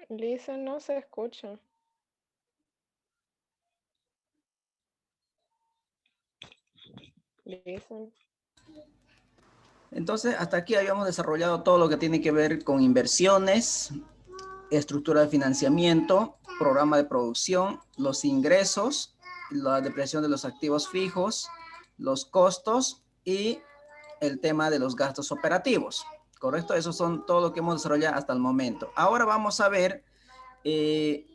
Lisa no se escucha. Lisa. Entonces, hasta aquí habíamos desarrollado todo lo que tiene que ver con inversiones, estructura de financiamiento, programa de producción, los ingresos, la depreciación de los activos fijos, los costos y el tema de los gastos operativos. ¿Correcto? Eso son todo lo que hemos desarrollado hasta el momento. Ahora vamos a ver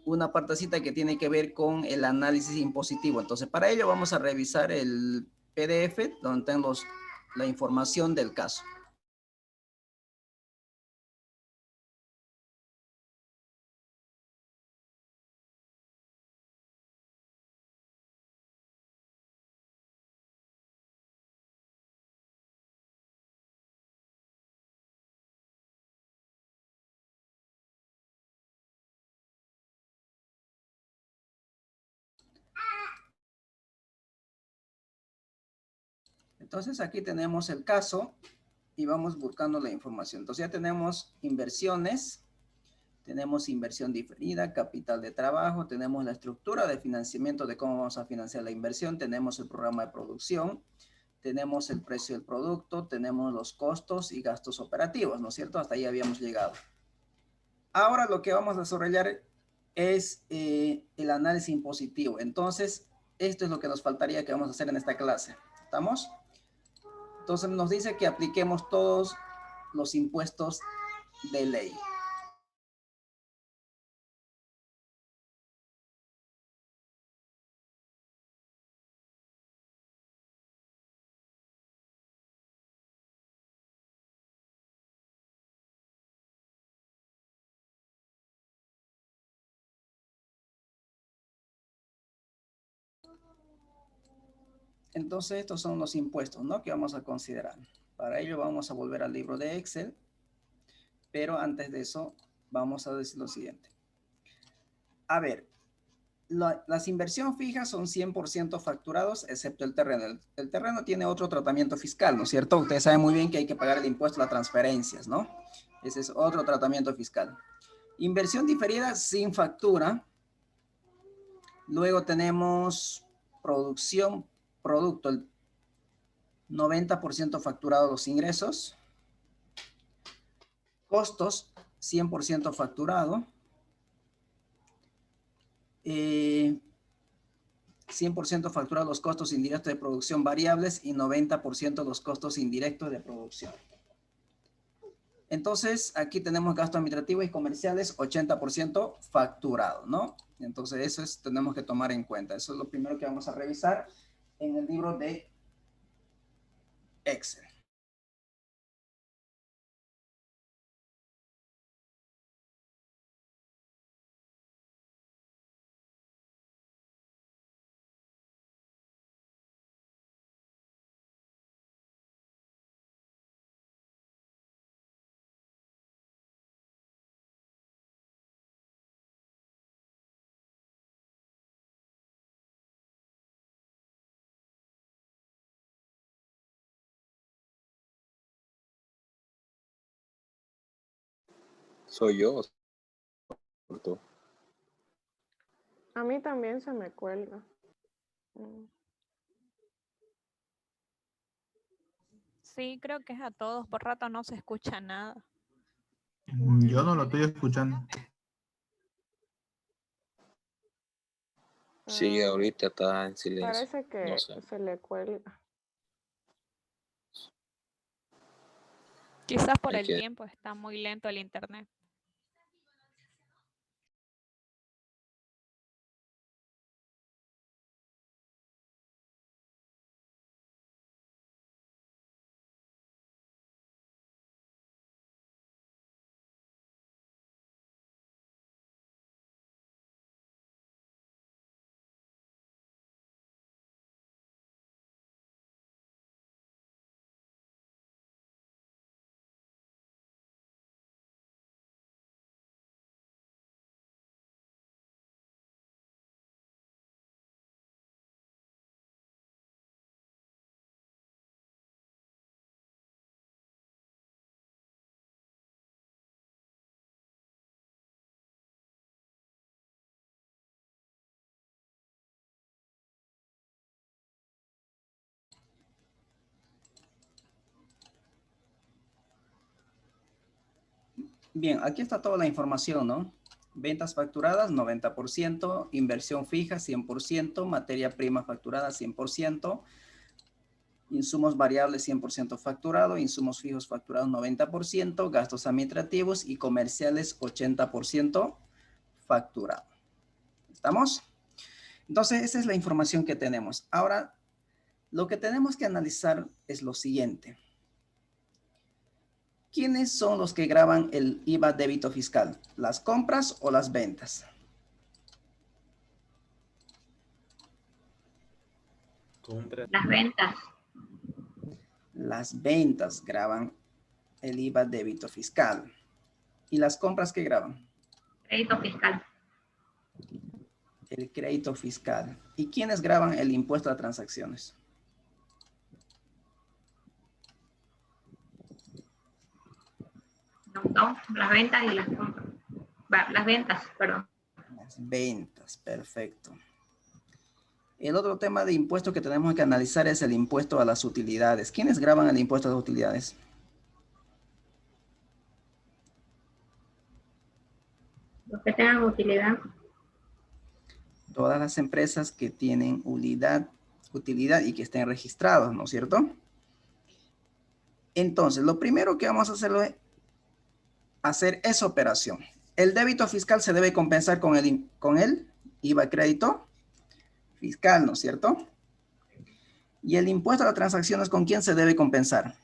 una partecita que tiene que ver con el análisis impositivo. Entonces, para ello vamos a revisar el PDF donde tenemos la información del caso. Entonces, aquí tenemos el caso y vamos buscando la información. Entonces, ya tenemos inversiones, tenemos inversión diferida, capital de trabajo, tenemos la estructura de financiamiento de cómo vamos a financiar la inversión, tenemos el programa de producción, tenemos el precio del producto, tenemos los costos y gastos operativos, ¿no es cierto? Hasta ahí habíamos llegado. Ahora lo que vamos a desarrollar es el análisis impositivo. Entonces, esto es lo que nos faltaría que vamos a hacer en esta clase. ¿Estamos? Entonces nos dice que apliquemos todos los impuestos de ley. Entonces estos son los impuestos, ¿no?, que vamos a considerar. Para ello vamos a volver al libro de Excel, pero antes de eso vamos a decir lo siguiente. A ver, las inversiones fijas son 100% facturados, excepto el terreno. El terreno tiene otro tratamiento fiscal, ¿no es cierto? Ustedes saben muy bien que hay que pagar el impuesto a las transferencias, ¿no? Ese es otro tratamiento fiscal. Inversión diferida sin factura. Luego tenemos producción, producto, el 90% facturado los ingresos. Costos, 100% facturado. 100% facturado los costos indirectos de producción variables y 90% los costos indirectos de producción. Entonces, aquí tenemos gastos administrativos y comerciales, 80% facturado, ¿no? Entonces, eso es, tenemos que tomar en cuenta. Eso es lo primero que vamos a revisar en el libro de Excel. Soy yo. Tú. A mí también se me cuelga. Mm. Sí, creo que es a todos. Por rato no se escucha nada. Yo no lo estoy escuchando. Sí, ahorita está en silencio. Parece No que sé. se le cuelga. Quizás por Hay el que tiempo está muy lento el internet. Bien, aquí está toda la información, ¿no? Ventas facturadas, 90%, inversión fija, 100%, materia prima facturada, 100%, insumos variables, 100% facturado, insumos fijos facturados, 90%, gastos administrativos y comerciales, 80% facturado. ¿Estamos? Entonces, esa es la información que tenemos. Ahora, lo que tenemos que analizar es lo siguiente. ¿Quiénes son los que graban el IVA débito fiscal? ¿Las compras o las ventas? Las ventas. Las ventas graban el IVA débito fiscal. ¿Y las compras qué graban? Crédito fiscal. El crédito fiscal. ¿Y quiénes graban el impuesto a transacciones? No, las ventas y las compras. Las ventas, perdón. Las ventas, perfecto. El otro tema de impuesto que tenemos que analizar es el impuesto a las utilidades. ¿Quiénes graban el impuesto a las utilidades? Los que tengan utilidad. Todas las empresas que tienen utilidad y que estén registrados, ¿no es cierto? Entonces, lo primero que vamos a hacer es operación. El débito fiscal se debe compensar con el IVA crédito fiscal, ¿no es cierto? Y el impuesto a las transacciones, ¿con quién se debe compensar?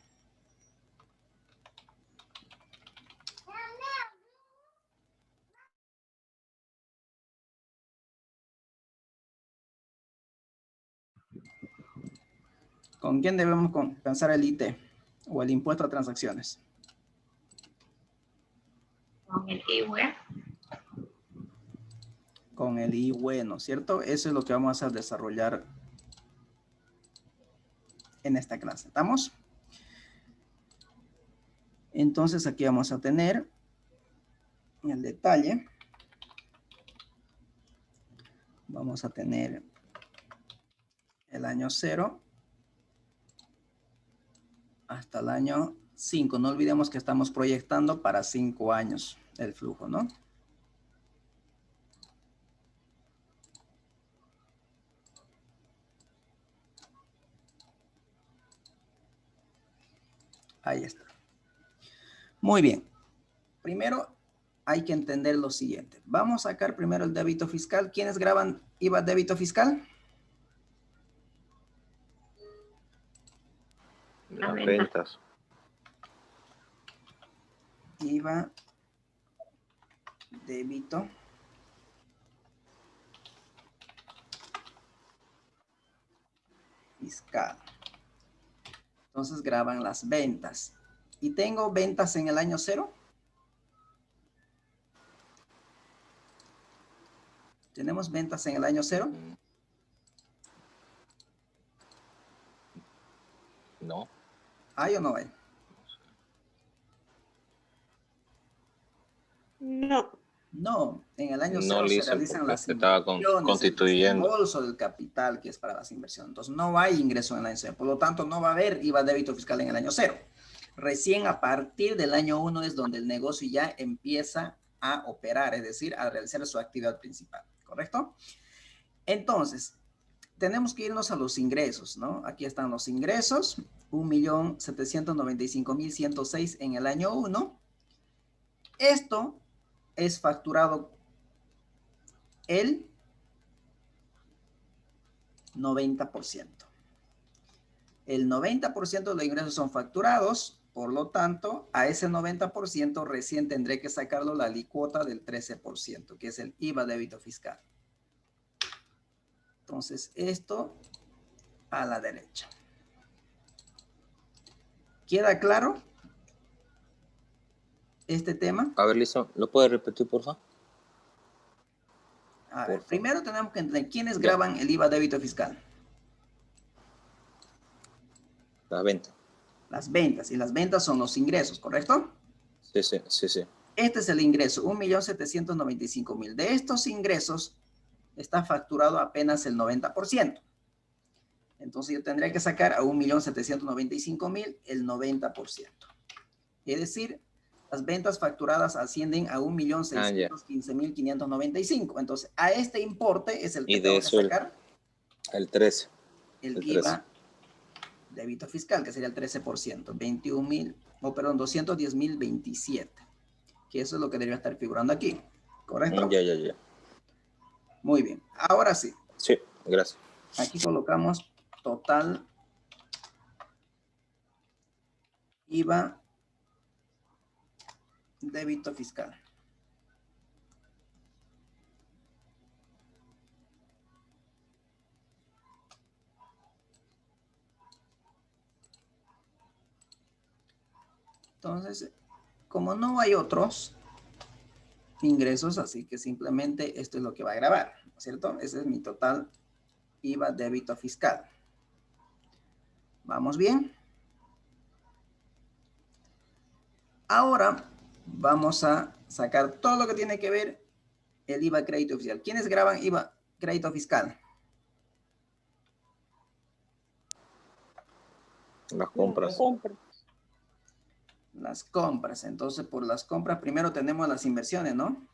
¿Con quién debemos compensar el IT o el impuesto a transacciones? Con el IVA. Con el IVA, ¿no es cierto? Eso es lo que vamos a desarrollar en esta clase. ¿Estamos? Entonces aquí vamos a tener el detalle. Vamos a tener el año 0 hasta el año 5. No olvidemos que estamos proyectando para 5 años el flujo, ¿no? Ahí está. Muy bien. Primero hay que entender lo siguiente. Vamos a sacar primero el débito fiscal. ¿Quiénes graban IVA débito fiscal? Las ventas. IVA débito fiscal. Entonces graban las ventas. ¿Y tengo ventas en el año 0? ¿Tenemos ventas en el año 0? No. ¿Hay o no hay? No. No, en el año No, 0 se Lisa, realizan porque las se estaba inversiones, constituyendo. el desembolso del capital que es para las inversiones. Entonces no hay ingreso en el año 0. Por lo tanto, no va a haber IVA débito fiscal en el año 0. Recién a partir del año 1 es donde el negocio ya empieza a operar, es decir, a realizar su actividad principal, ¿correcto? Entonces, tenemos que irnos a los ingresos, ¿no? Aquí están los ingresos, 1.795.106 en el año 1. Esto es facturado el 90%. El 90% de los ingresos son facturados, por lo tanto, a ese 90% recién tendré que sacarlo la alícuota del 13%, que es el IVA débito fiscal. Entonces, esto a la derecha. ¿Queda claro este tema? A ver, Lisa, ¿lo puedes repetir, por favor? A ver, primero tenemos que entender quiénes graban el IVA débito fiscal. La venta. Las ventas, y las ventas son los ingresos, ¿correcto? Sí, sí, sí, sí. Este es el ingreso, 1.795.000. De estos ingresos está facturado apenas el 90%. Entonces yo tendría que sacar a 1.795.000 el 90%. Es decir, Las ventas facturadas ascienden a 1.615.595. Entonces, a este importe es el que Y de tengo que eso sacar el 13. el el IVA débito fiscal, que sería el 13%. 210.027. Que eso es lo que debería estar figurando aquí. ¿Correcto? Ya. Muy bien. Ahora sí. Sí, gracias. Aquí colocamos total IVA débito fiscal. Entonces, como no hay otros ingresos, así que simplemente esto es lo que va a grabar, ¿no es cierto? Ese es mi total IVA débito fiscal. ¿Vamos bien? Ahora vamos a sacar todo lo que tiene que ver el IVA crédito fiscal. ¿Quiénes graban IVA crédito fiscal? Las compras. Las compras. Entonces, por las compras, primero tenemos las inversiones, ¿no?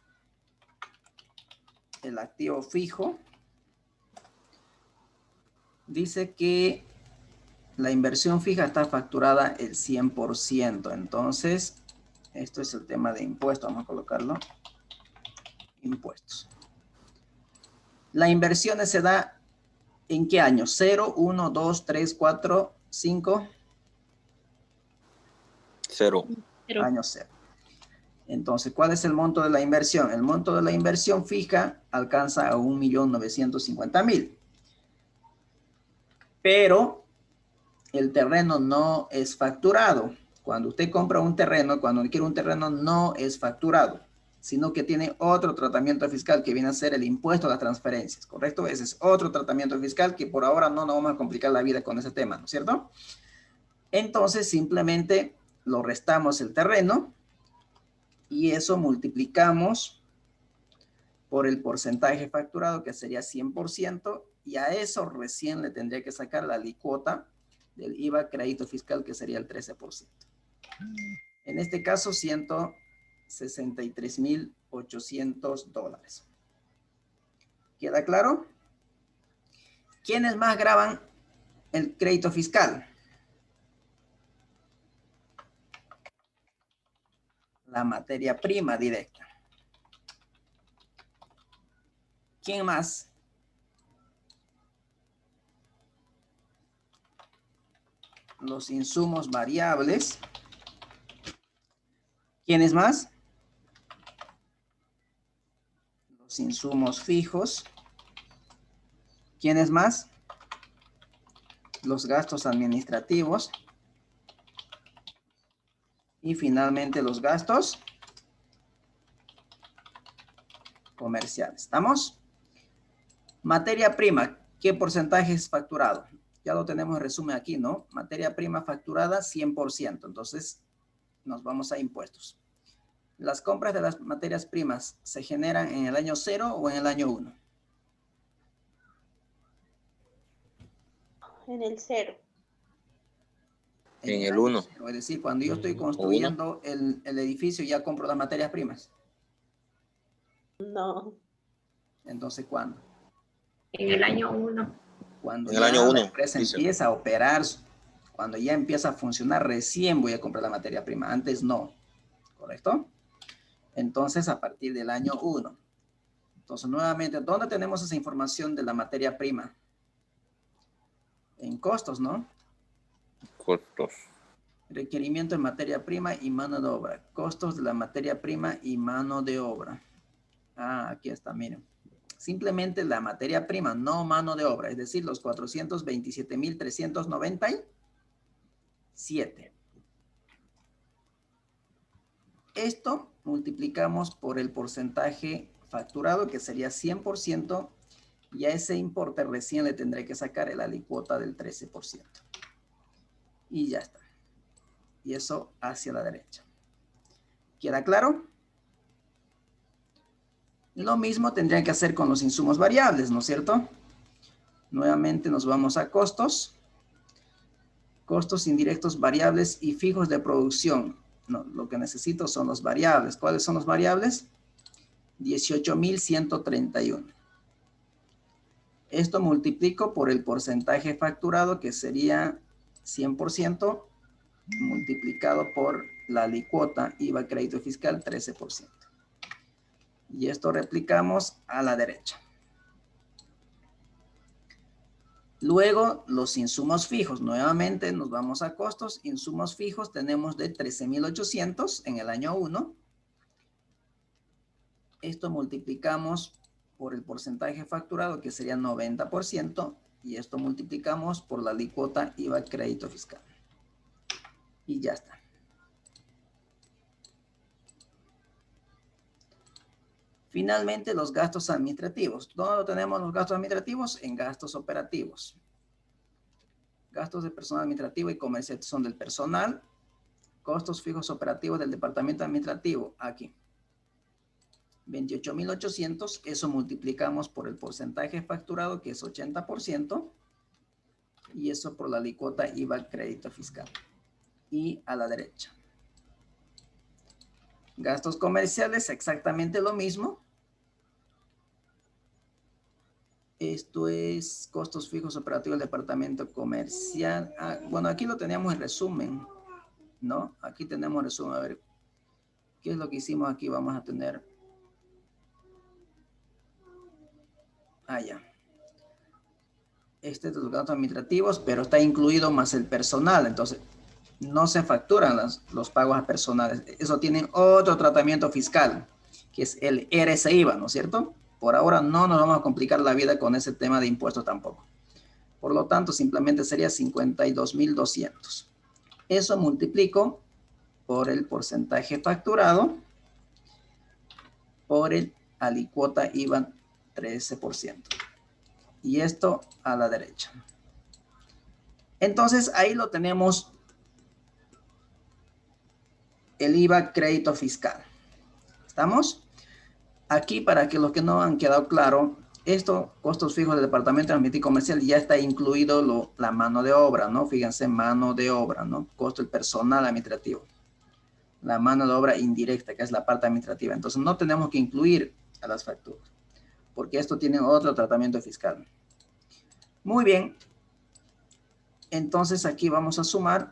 El activo fijo. Dice que la inversión fija está facturada el 100%. Entonces, esto es el tema de impuestos. Vamos a colocarlo. Impuestos. La inversión se da ¿en qué año? 0, 1, 2, 3, 4, 5. 0. Año 0. Entonces, ¿cuál es el monto de la inversión? El monto de la inversión fija alcanza a 1.950.000. Pero el terreno no es facturado. Cuando usted compra un terreno, cuando adquiere un terreno, no es facturado, sino que tiene otro tratamiento fiscal que viene a ser el impuesto a las transferencias, ¿correcto? Ese es otro tratamiento fiscal que por ahora no nos vamos a complicar la vida con ese tema, ¿no es cierto? Entonces, simplemente lo restamos el terreno y eso multiplicamos por el porcentaje facturado, que sería 100%, y a eso recién le tendría que sacar la alícuota del IVA crédito fiscal, que sería el 13%. En este caso, $163.800. ¿Queda claro? ¿Quiénes más graban el crédito fiscal? La materia prima directa. ¿Quién más? Los insumos variables. ¿Quiénes más? Los insumos fijos. ¿Quiénes más? Los gastos administrativos. Y finalmente los gastos comerciales. ¿Estamos? Materia prima, ¿qué porcentaje es facturado? Ya lo tenemos en resumen aquí, ¿no? Materia prima facturada, 100%. Entonces, nos vamos a impuestos. ¿Las compras de las materias primas se generan en el año 0 o en el año 1? En el 0. En el 1. Es decir, cuando yo estoy construyendo el edificio, ya compro las materias primas. No. Entonces, ¿cuándo? En el año 1. Cuando En el ya año la 1, empresa dice. empieza a operar, cuando ya empieza a funcionar, recién voy a comprar la materia prima. Antes no. ¿Correcto? Entonces, a partir del año 1. Entonces, nuevamente, ¿dónde tenemos esa información de la materia prima? En costos, ¿no? Costos. Requerimiento de materia prima y mano de obra. Costos de la materia prima y mano de obra. Ah, aquí está, miren. Simplemente la materia prima, no mano de obra. Es decir, los 427.397. Esto multiplicamos por el porcentaje facturado, que sería 100%, y a ese importe recién le tendré que sacar el alícuota del 13%. Y ya está. Y eso hacia la derecha. ¿Queda claro? Lo mismo tendrían que hacer con los insumos variables, ¿no es cierto? Nuevamente nos vamos a costos. Costos indirectos variables y fijos de producción. No, lo que necesito son los variables. ¿Cuáles son los variables? 18.131. Esto multiplico por el porcentaje facturado, que sería 100%, multiplicado por la alícuota IVA crédito fiscal 13%. Y esto replicamos a la derecha. Luego, los insumos fijos. Nuevamente nos vamos a costos. Insumos fijos tenemos de 13.800 en el año 1. Esto multiplicamos por el porcentaje facturado, que sería 90%. Y esto multiplicamos por la alícuota IVA crédito fiscal. Y ya está. Finalmente, los gastos administrativos. ¿Dónde tenemos los gastos administrativos? En gastos operativos. Gastos de personal administrativo y comercial son del personal. Costos fijos operativos del departamento administrativo, aquí. 28.800, eso multiplicamos por el porcentaje facturado, que es 80%. Y eso por la alícuota IVA crédito fiscal. Y a la derecha. Gastos comerciales, exactamente lo mismo. Esto es costos fijos operativos del departamento comercial. Bueno, aquí lo teníamos en resumen, ¿no? Aquí tenemos resumen. A ver, ¿qué es lo que hicimos aquí? Vamos a tener... ya. Este es de los gastos administrativos, pero está incluido más el personal. Entonces, no se facturan los pagos a personales. Eso tiene otro tratamiento fiscal, que es el RSIVA, ¿no es cierto? Por ahora no nos vamos a complicar la vida con ese tema de impuestos tampoco. Por lo tanto, simplemente sería 52.200. Eso multiplico por el porcentaje facturado por el alícuota IVA 13%. Y esto a la derecha. Entonces, ahí lo tenemos. El IVA crédito fiscal. ¿Estamos? Aquí, para que los que no han quedado claro, estos costos fijos del departamento administrativo y comercial ya está incluido la mano de obra, ¿no? Fíjense, mano de obra, ¿no? Costo del personal administrativo. La mano de obra indirecta, que es la parte administrativa. Entonces, no tenemos que incluir a las facturas, porque esto tiene otro tratamiento fiscal. Muy bien. Entonces, aquí vamos a sumar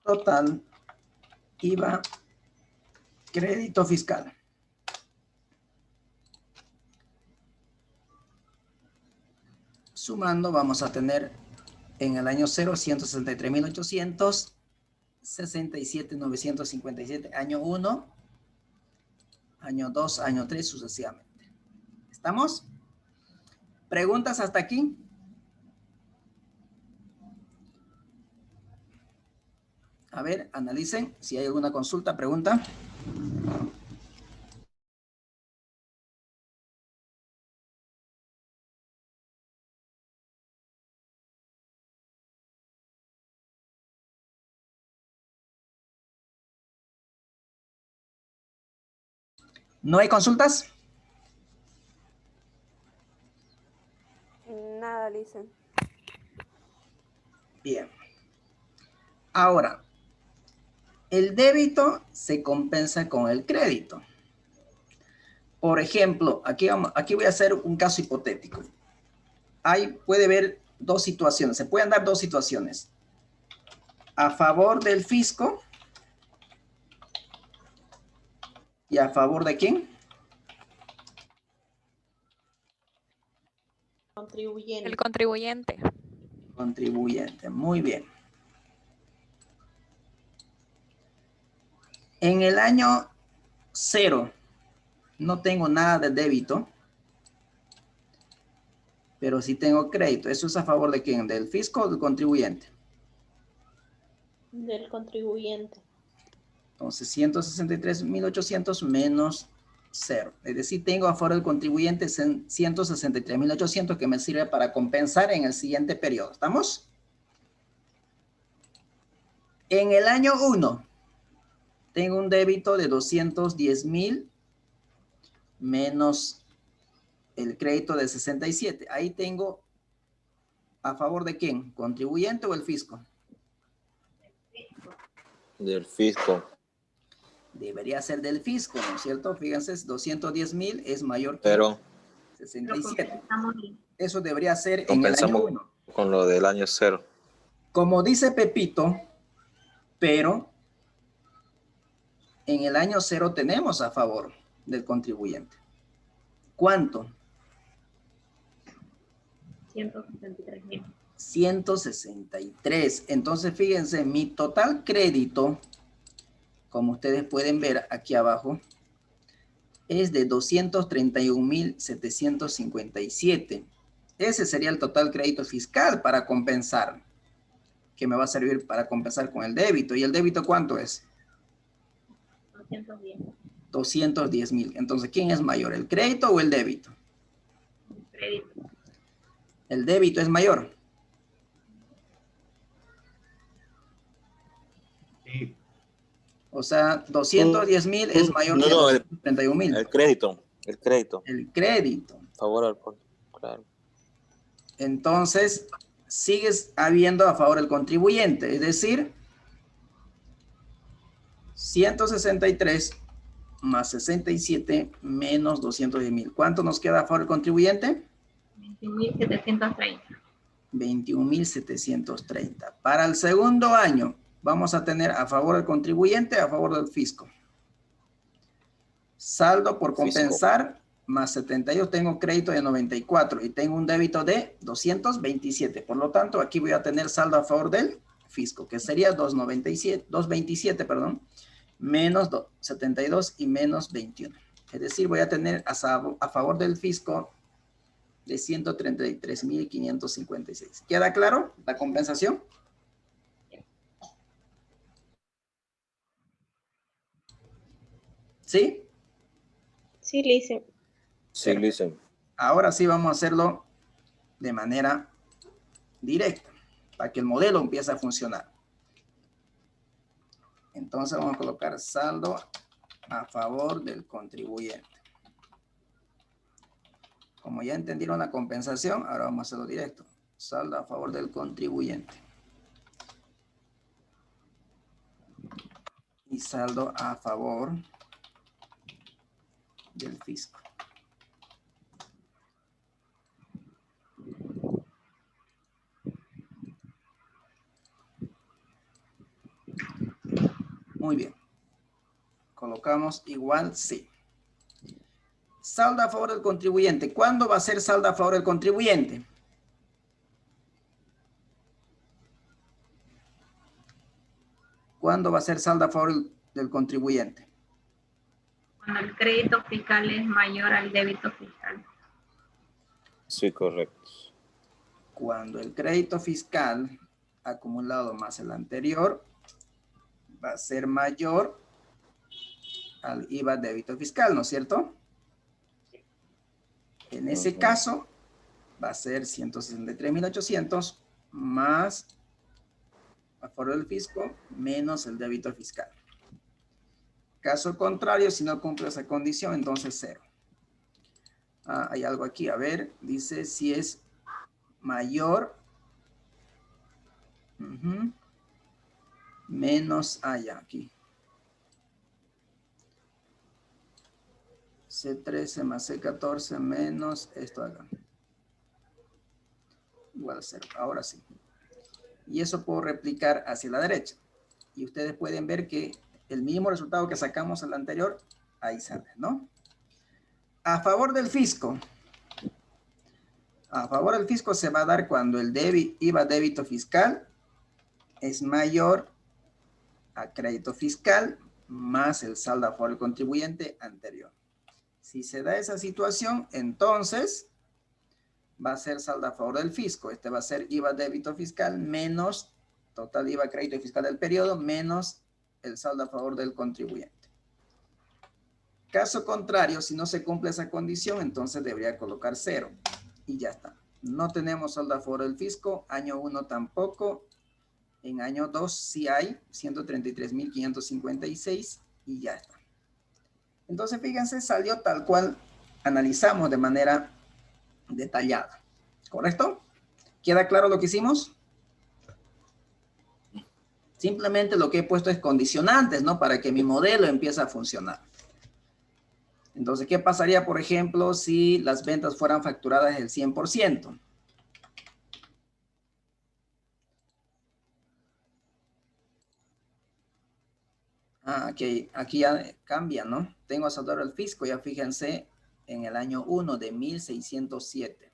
total IVA crédito fiscal. Sumando, vamos a tener en el año 0, 163.800, 67.957, año 1, año 2, año 3, sucesivamente. ¿Estamos? ¿Preguntas hasta aquí? A ver, analicen si hay alguna consulta, pregunta. ¿No hay consultas? Nada, dicen. Bien. Ahora, el débito se compensa con el crédito. Por ejemplo, aquí voy a hacer un caso hipotético. Puede haber dos situaciones, se pueden dar dos situaciones. A favor del fisco y a favor de ¿quién? Contribuyente. El contribuyente. Contribuyente, muy bien. En el año 0 no tengo nada de débito, pero sí tengo crédito. ¿Eso es a favor de quién? ¿Del fisco o del contribuyente? Del contribuyente. Entonces, 163.800 menos 0. Es decir, tengo a favor del contribuyente 163.800 que me sirve para compensar en el siguiente periodo. ¿Estamos? En el año 1, tengo un débito de 210.000 menos el crédito de 67. Ahí tengo ¿A favor de quién? ¿Contribuyente o el fisco? Del fisco. Debería ser del fisco, ¿no es cierto? Fíjense, 210,000 es mayor que Pero 67. Estamos bien. Eso debería ser en el año compensamos 1. con lo del año 0. Como dice Pepito, pero en el año 0 tenemos a favor del contribuyente. ¿Cuánto? 163,000. 163. Entonces, fíjense, mi total crédito, como ustedes pueden ver aquí abajo, es de 231,757. Ese sería el total crédito fiscal para compensar, que me va a servir para compensar con el débito. ¿Y el débito cuánto es? 210. 210,000. Entonces, ¿quién es mayor, el crédito o el débito? Crédito. El débito es mayor. Sí. O sea, 210,000 es mayor No, que no, 231,000. El crédito. El crédito. El crédito. Favor al claro. Entonces, sigues habiendo a favor el contribuyente, es decir, 163 más 67 menos 210,000. ¿Cuánto nos queda a favor el contribuyente? 21,730. 21,730. Para el segundo año, vamos a tener a favor el contribuyente, a favor del fisco. Saldo por compensar, más 72, tengo crédito de 94 y tengo un débito de 227. Por lo tanto, aquí voy a tener saldo a favor del fisco, que sería 227, perdón, menos 72 y menos 21. Es decir, voy a tener a favor del fisco de 133,556. ¿Queda claro la compensación? ¿Sí? Sí, Lice. Sí, listen. Ahora sí vamos a hacerlo de manera directa, para que el modelo empiece a funcionar. Entonces vamos a colocar saldo a favor del contribuyente. Como ya entendieron la compensación, ahora vamos a hacerlo directo. Saldo a favor del contribuyente. Y saldo a favor del fisco. Muy bien. Colocamos igual sí. Saldo a favor del contribuyente. ¿Cuándo va a ser saldo a favor del contribuyente? ¿Cuándo va a ser saldo a favor del contribuyente? Cuando el crédito fiscal es mayor al débito fiscal. Sí, correcto. Cuando el crédito fiscal acumulado más el anterior va a ser mayor al IVA débito fiscal, ¿no es cierto? En ese caso va a ser 163,800 más a favor del fisco menos el débito fiscal. Caso contrario, si no cumple esa condición, entonces 0. Hay algo aquí, a ver, dice si es mayor menos allá aquí. C13 más C14 menos esto acá. Igual a 0. Ahora sí. Y eso puedo replicar hacia la derecha. Y ustedes pueden ver que el mismo resultado que sacamos en la anterior, ahí sale, ¿no? A favor del fisco. A favor del fisco se va a dar cuando el IVA débito fiscal es mayor a crédito fiscal más el saldo a favor del contribuyente anterior. Si se da esa situación, entonces va a ser saldo a favor del fisco. Este va a ser IVA débito fiscal menos total IVA crédito fiscal del periodo menos el saldo a favor del contribuyente. Caso contrario, si no se cumple esa condición, entonces debería colocar 0. Y ya está. No tenemos saldo a favor del fisco. Año 1 tampoco. En año 2 sí hay 133,556 y ya está. Entonces, fíjense, salió tal cual analizamos de manera detallada. ¿Correcto? ¿Queda claro lo que hicimos? Simplemente lo que he puesto es condicionantes, ¿no? Para que mi modelo empiece a funcionar. Entonces, ¿qué pasaría, por ejemplo, si las ventas fueran facturadas el 100%? Aquí ya cambia, ¿no? Tengo a saldar el fisco, ya fíjense, en el año 1 de 1607.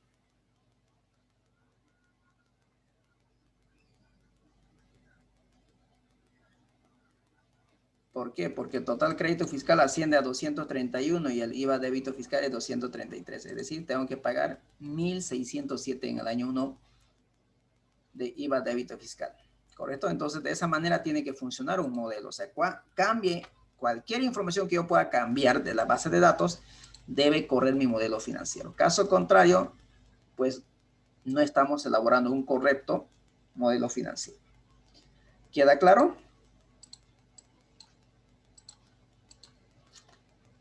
¿Por qué? Porque el total crédito fiscal asciende a 231 y el IVA débito fiscal es 233. Es decir, tengo que pagar 1607 en el año 1 de IVA débito fiscal. ¿Correcto? Entonces, de esa manera tiene que funcionar un modelo. O sea, cambie cualquier información que yo pueda cambiar de la base de datos, debe correr mi modelo financiero. Caso contrario, pues no estamos elaborando un correcto modelo financiero. ¿Queda claro?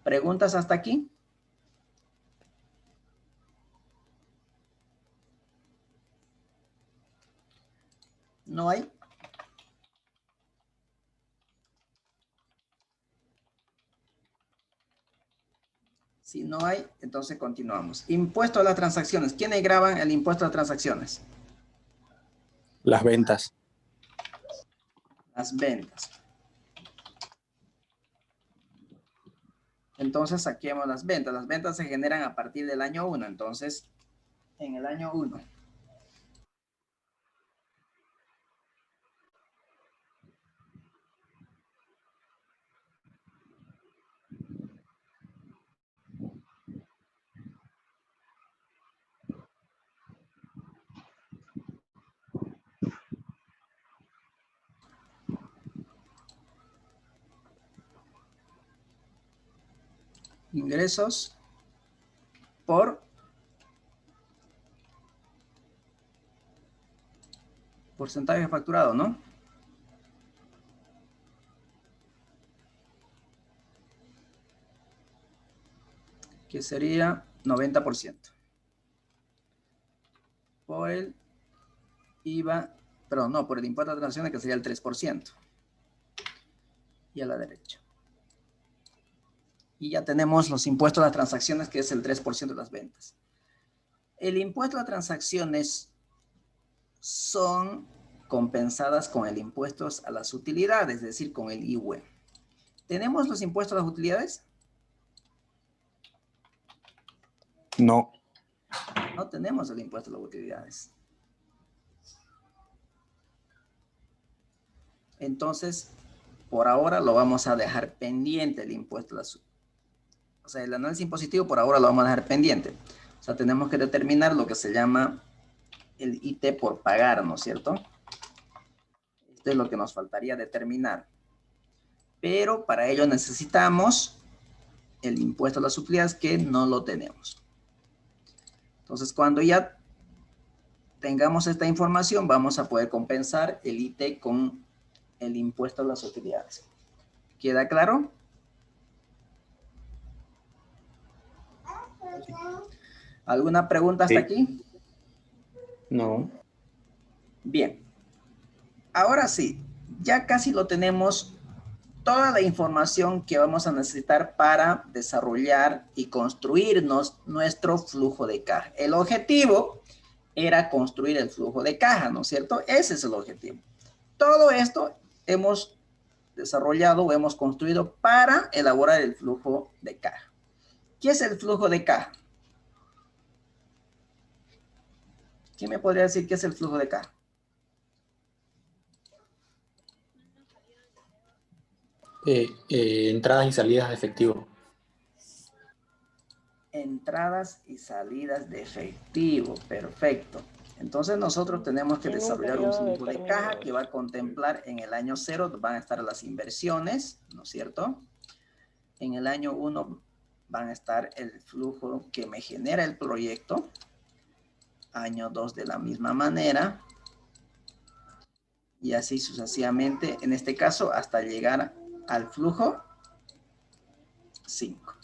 ¿Preguntas hasta aquí? ¿No hay? Si no hay, entonces continuamos. Impuesto a las transacciones. ¿Quiénes graban el impuesto a las transacciones? Las ventas. Las ventas. Entonces saquemos las ventas. Las ventas se generan a partir del año 1. Entonces, en el año 1. Ingresos por porcentaje facturado, ¿no? Que sería 90%. Por el IVA, perdón, no, por el impuesto a transacciones, que sería el 3%. Y a la derecha. Y ya tenemos los impuestos a las transacciones, que es el 3% de las ventas. El impuesto a las transacciones son compensadas con el impuesto a las utilidades, es decir, con el IVA. ¿Tenemos los impuestos a las utilidades? No. No tenemos el impuesto a las utilidades. Entonces, por ahora lo vamos a dejar pendiente el impuesto a las utilidades. O sea, el análisis impositivo por ahora lo vamos a dejar pendiente. O sea, tenemos que determinar lo que se llama el IT por pagar, ¿no es cierto? Esto es lo que nos faltaría determinar. Pero para ello necesitamos el impuesto a las utilidades, que no lo tenemos. Entonces, cuando ya tengamos esta información, vamos a poder compensar el IT con el impuesto a las utilidades. ¿Queda claro? ¿Alguna pregunta hasta aquí? No. Bien. Ahora sí, ya casi lo tenemos, toda la información que vamos a necesitar para desarrollar y construirnos nuestro flujo de caja. El objetivo era construir el flujo de caja, ¿no es cierto? Ese es el objetivo. Todo esto hemos desarrollado o hemos construido para elaborar el flujo de caja. ¿Qué es el flujo de caja? ¿Quién me podría decir qué es el flujo de caja? Entradas y salidas de efectivo. Entradas y salidas de efectivo. Perfecto. Entonces nosotros tenemos que desarrollar un flujo de caja que va a contemplar en el año 0, van a estar las inversiones, ¿no es cierto? En el año 1 van a estar el flujo que me genera el proyecto. Año 2 de la misma manera. Y así sucesivamente, en este caso, hasta llegar al flujo 5.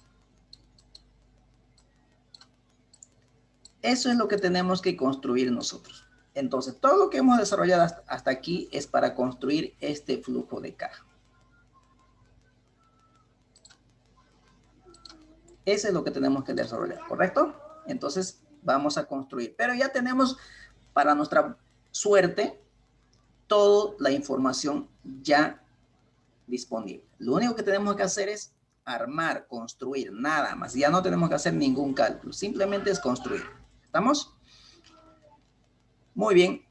Eso es lo que tenemos que construir nosotros. Entonces, todo lo que hemos desarrollado hasta aquí es para construir este flujo de caja. Ese es lo que tenemos que desarrollar, ¿correcto? Entonces, vamos a construir. Pero ya tenemos, para nuestra suerte, toda la información ya disponible. Lo único que tenemos que hacer es armar, construir, nada más. Ya no tenemos que hacer ningún cálculo. Simplemente es construir. ¿Estamos? Muy bien.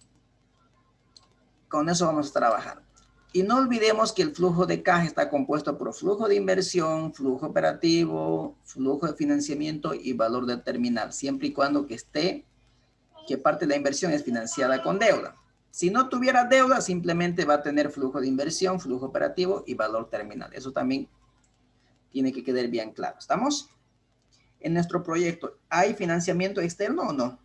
Con eso vamos a trabajar. Y no olvidemos que el flujo de caja está compuesto por flujo de inversión, flujo operativo, flujo de financiamiento y valor del terminal, siempre y cuando que parte de la inversión es financiada con deuda. Si no tuviera deuda, simplemente va a tener flujo de inversión, flujo operativo y valor terminal. Eso también tiene que quedar bien claro. ¿Estamos? En nuestro proyecto, ¿hay financiamiento externo o no?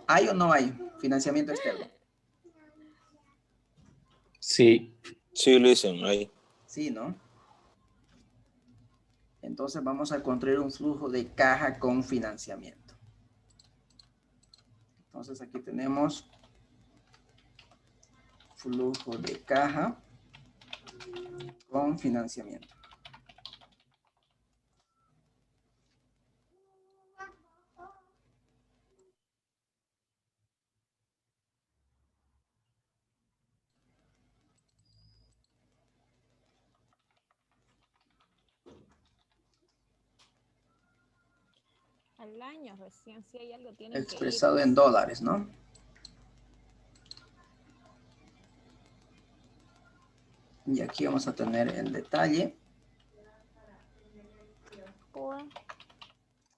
¿Hay o no hay financiamiento externo? Sí. Sí, listen, ahí. Sí, ¿no? Entonces vamos a construir un flujo de caja con financiamiento. Entonces aquí tenemos flujo de caja con financiamiento. Al año recién, si hay algo tienen que ir. Expresado en dólares, ¿no? Y aquí vamos a tener el detalle.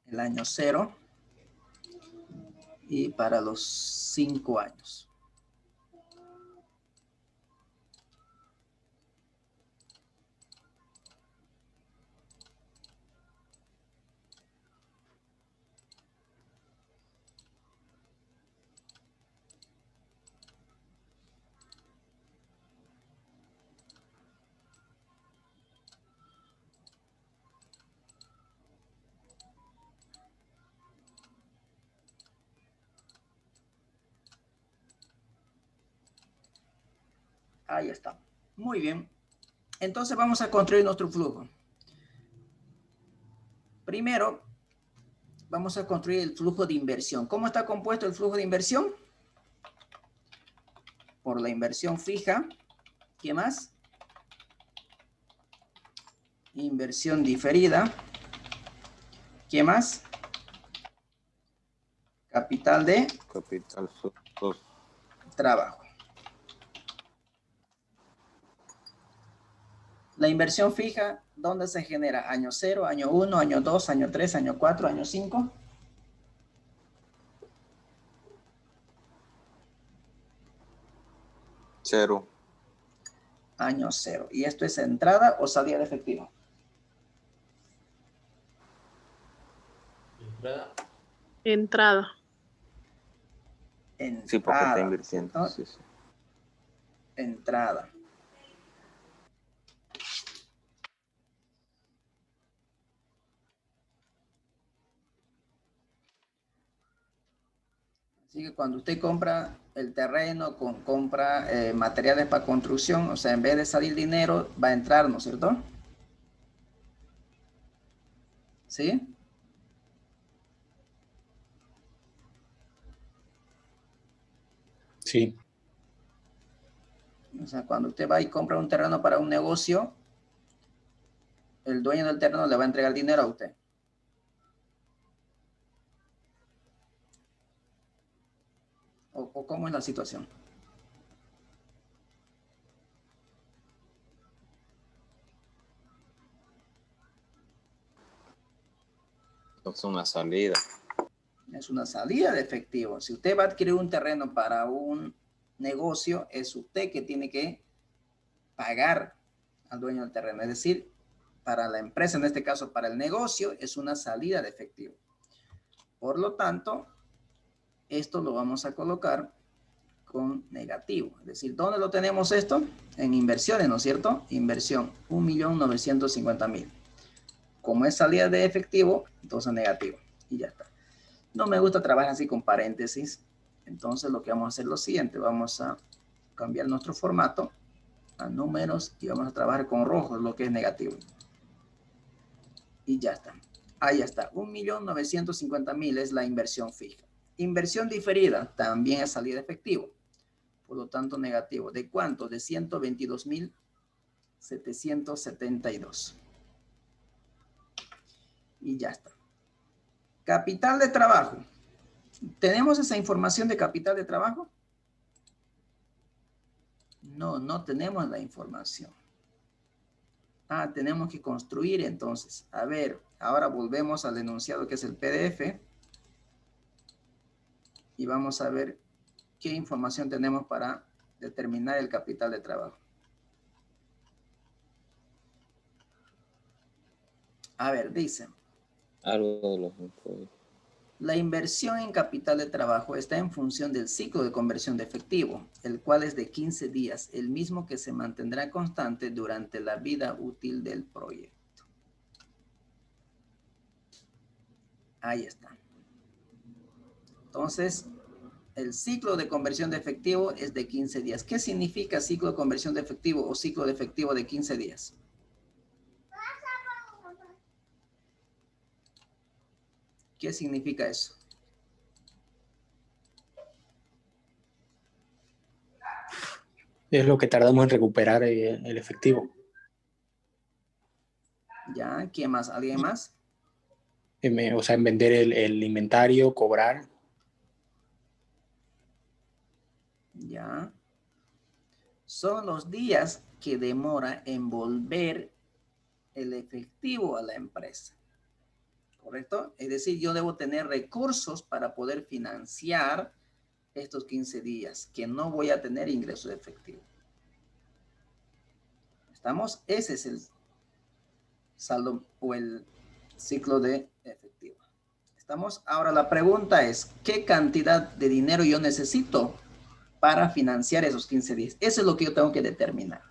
El año 0. Y para los 5 años. Ahí está. Muy bien. Entonces vamos a construir nuestro flujo. Primero, vamos a construir el flujo de inversión. ¿Cómo está compuesto el flujo de inversión? Por la inversión fija. ¿Qué más? Inversión diferida. ¿Qué más? Capital de Capital trabajo. La inversión fija, ¿dónde se genera? Año 0, año 1, año 2, año 3, año 4, año 5. cero. Año 0. ¿Y esto es entrada o salida de efectivo? Entrada. Sí, porque está Entrada, invirtiendo. ¿cierto? Sí, sí. Entrada. Así que cuando usted compra el terreno, compra materiales para construcción, o sea, en vez de salir dinero, va a entrar, ¿no es cierto? ¿Sí? Sí. O sea, cuando usted va y compra un terreno para un negocio, el dueño del terreno le va a entregar dinero a usted. ¿O cómo es la situación? Es una salida. Es una salida de efectivo. Si usted va a adquirir un terreno para un negocio, es usted que tiene que pagar al dueño del terreno. Es decir, para la empresa, en este caso para el negocio, es una salida de efectivo. Por lo tanto, esto lo vamos a colocar con negativo. Es decir, ¿dónde lo tenemos esto? En inversiones, ¿no es cierto? Inversión, 1.950.000. Como es salida de efectivo, entonces negativo. Y ya está. No me gusta trabajar así con paréntesis. Entonces lo que vamos a hacer es lo siguiente. Vamos a cambiar nuestro formato a números y vamos a trabajar con rojo, lo que es negativo. Y ya está. Ahí está. 1.950.000 es la inversión fija. Inversión diferida también es salida de efectivo. Por lo tanto, negativo. ¿De cuánto? De 122.772. Y ya está. Capital de trabajo. ¿Tenemos esa información de capital de trabajo? No, no tenemos la información. Ah, tenemos que construir entonces. A ver, ahora volvemos al enunciado que es el PDF. Y vamos a ver qué información tenemos para determinar el capital de trabajo. A ver, dice. Algo de los impuestos. La inversión en capital de trabajo está en función del ciclo de conversión de efectivo, el cual es de 15 días, el mismo que se mantendrá constante durante la vida útil del proyecto. Ahí está. Entonces, el ciclo de conversión de efectivo es de 15 días. ¿Qué significa ciclo de conversión de efectivo o ciclo de efectivo de 15 días? ¿Qué significa eso? Es lo que tardamos en recuperar el efectivo. ¿Ya? ¿Quién más? ¿Alguien más? O sea, en vender el inventario, cobrar. ¿Ya? Son los días que demora en volver el efectivo a la empresa. ¿Correcto? Es decir, yo debo tener recursos para poder financiar estos 15 días, que no voy a tener ingreso de efectivo. ¿Estamos? Ese es el saldo o el ciclo de efectivo. ¿Estamos? Ahora la pregunta es, ¿qué cantidad de dinero yo necesito para financiar esos 15 días? Eso es lo que yo tengo que determinar.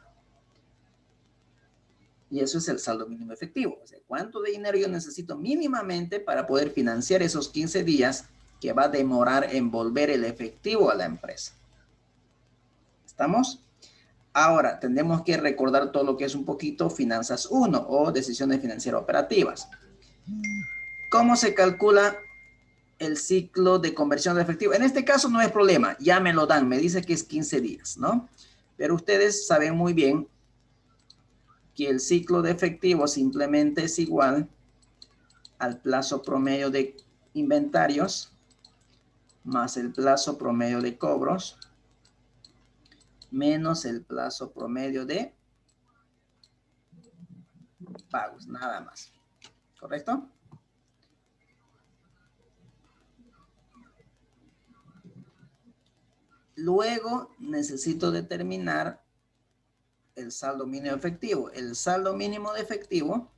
Y eso es el saldo mínimo efectivo. O sea, ¿cuánto de dinero yo necesito mínimamente para poder financiar esos 15 días que va a demorar en volver el efectivo a la empresa? ¿Estamos? Ahora, tenemos que recordar todo lo que es un poquito Finanzas 1 o decisiones financieras operativas. ¿Cómo se calcula el ciclo de conversión de efectivo? En este caso no es problema, ya me lo dan, me dice que es 15 días, ¿no? Pero ustedes saben muy bien que el ciclo de efectivo simplemente es igual al plazo promedio de inventarios más el plazo promedio de cobros menos el plazo promedio de pagos, nada más. ¿Correcto? Luego necesito determinar el saldo mínimo efectivo. El saldo mínimo de efectivo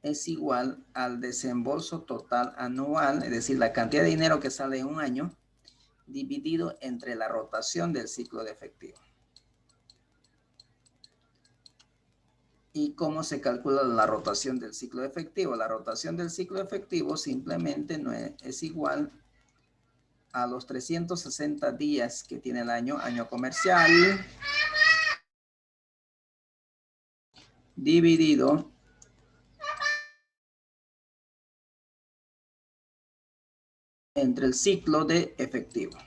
es igual al desembolso total anual, es decir, la cantidad de dinero que sale en un año, dividido entre la rotación del ciclo de efectivo. ¿Y cómo se calcula la rotación del ciclo de efectivo? La rotación del ciclo de efectivo simplemente no es igual a los 360 días que tiene el año comercial, dividido entre el ciclo de efectivo.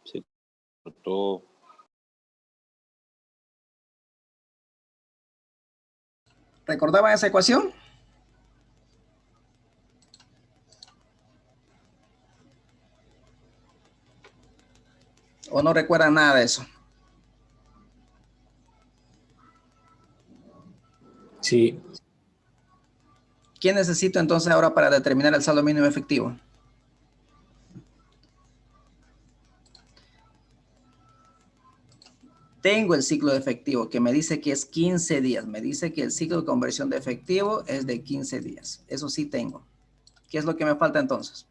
Se cortó. ¿Recordaban esa ecuación? ¿O no recuerdan nada de eso? Sí. ¿Qué necesito entonces ahora para determinar el saldo mínimo efectivo? Tengo el ciclo de efectivo que me dice que es 15 días. Me dice que el ciclo de conversión de efectivo es de 15 días. Eso sí tengo. ¿Qué es lo que me falta entonces?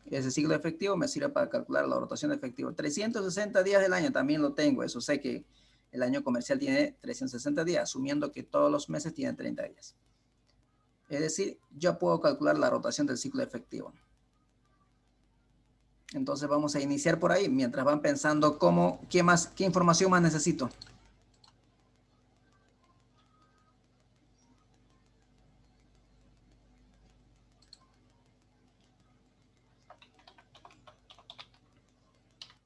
Ese ciclo de efectivo me sirve para calcular la rotación de efectivo. 360 días del año también lo tengo. Eso sé que el año comercial tiene 360 días, asumiendo que todos los meses tienen 30 días. Es decir, yo puedo calcular la rotación del ciclo de efectivo. Entonces vamos a iniciar por ahí, mientras van pensando qué información más necesito.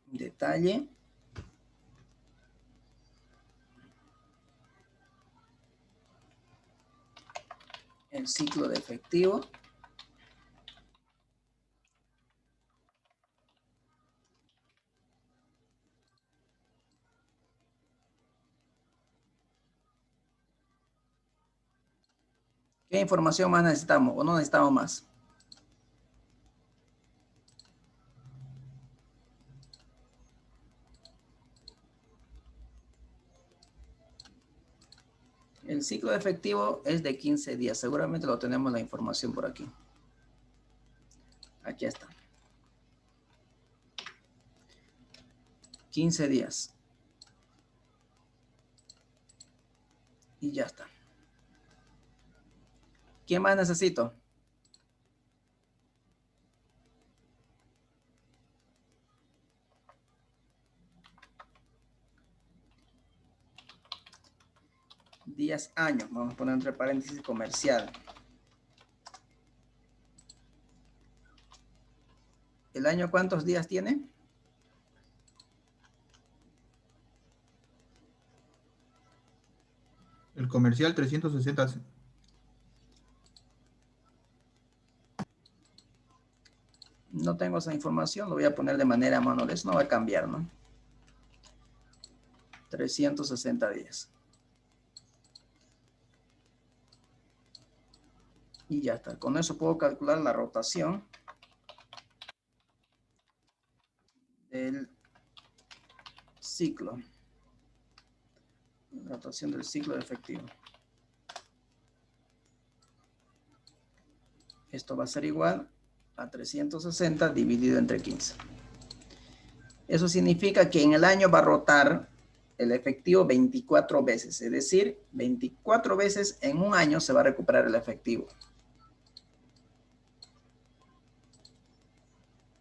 Detalle. El ciclo de efectivo. ¿Qué información más necesitamos o no necesitamos más? El ciclo de efectivo es de 15 días. Seguramente lo tenemos la información por aquí. Aquí está. 15 días. Y ya está. ¿Qué más necesito? Días, años. Vamos a poner entre paréntesis comercial. ¿El año cuántos días tiene? El comercial 360. No tengo esa información. Lo voy a poner de manera manual. Eso no va a cambiar, ¿no? 360 días. Y ya está. Con eso puedo calcular la rotación del ciclo. La rotación del ciclo de efectivo. Esto va a ser igual a 360 dividido entre 15. Eso significa que en el año va a rotar el efectivo 24 veces. Es decir, 24 veces en un año se va a recuperar el efectivo.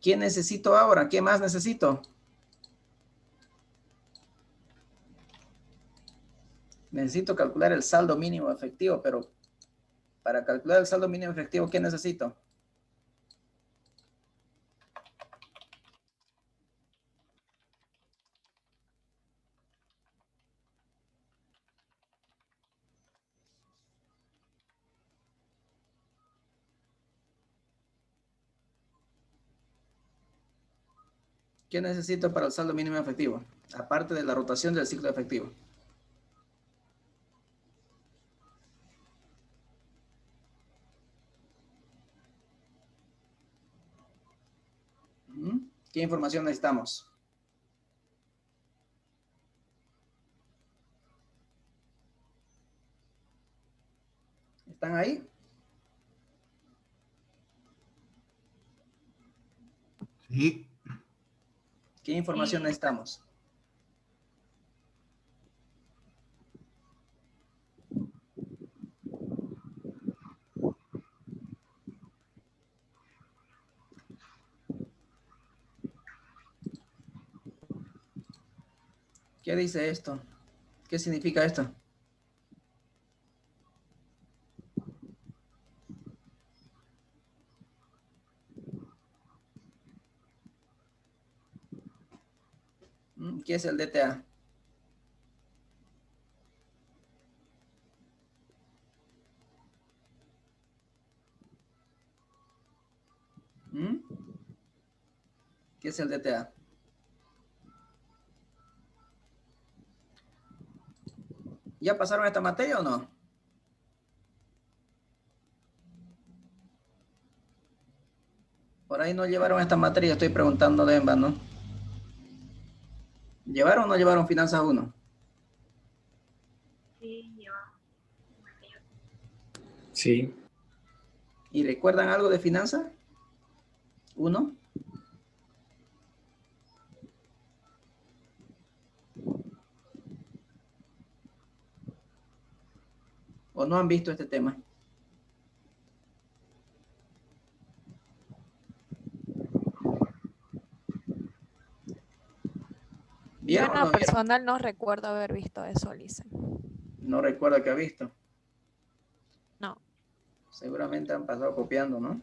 ¿Qué necesito ahora? ¿Qué más necesito? Necesito calcular el saldo mínimo efectivo, pero para calcular el saldo mínimo efectivo, ¿qué necesito? ¿Qué necesito para el saldo mínimo efectivo? Aparte de la rotación del ciclo efectivo. ¿Qué información necesitamos? ¿Están ahí? Sí. ¿Qué información Sí. necesitamos? ¿Qué dice esto? ¿Qué significa esto? ¿Qué es el DTA? ¿Qué es el DTA? ¿Ya pasaron esta materia o no? Por ahí no llevaron esta materia, estoy preguntándole en vano. ¿Llevaron o no llevaron finanzas 1? Sí, llevamos. Sí. ¿Y recuerdan algo de finanzas? 1. ¿O no han visto este tema? Yo ¿Vieron en o no lo vieron? personal no recuerdo haber visto eso, Lice. No recuerdo que ha visto. No, Seguramente han pasado copiando, ¿no?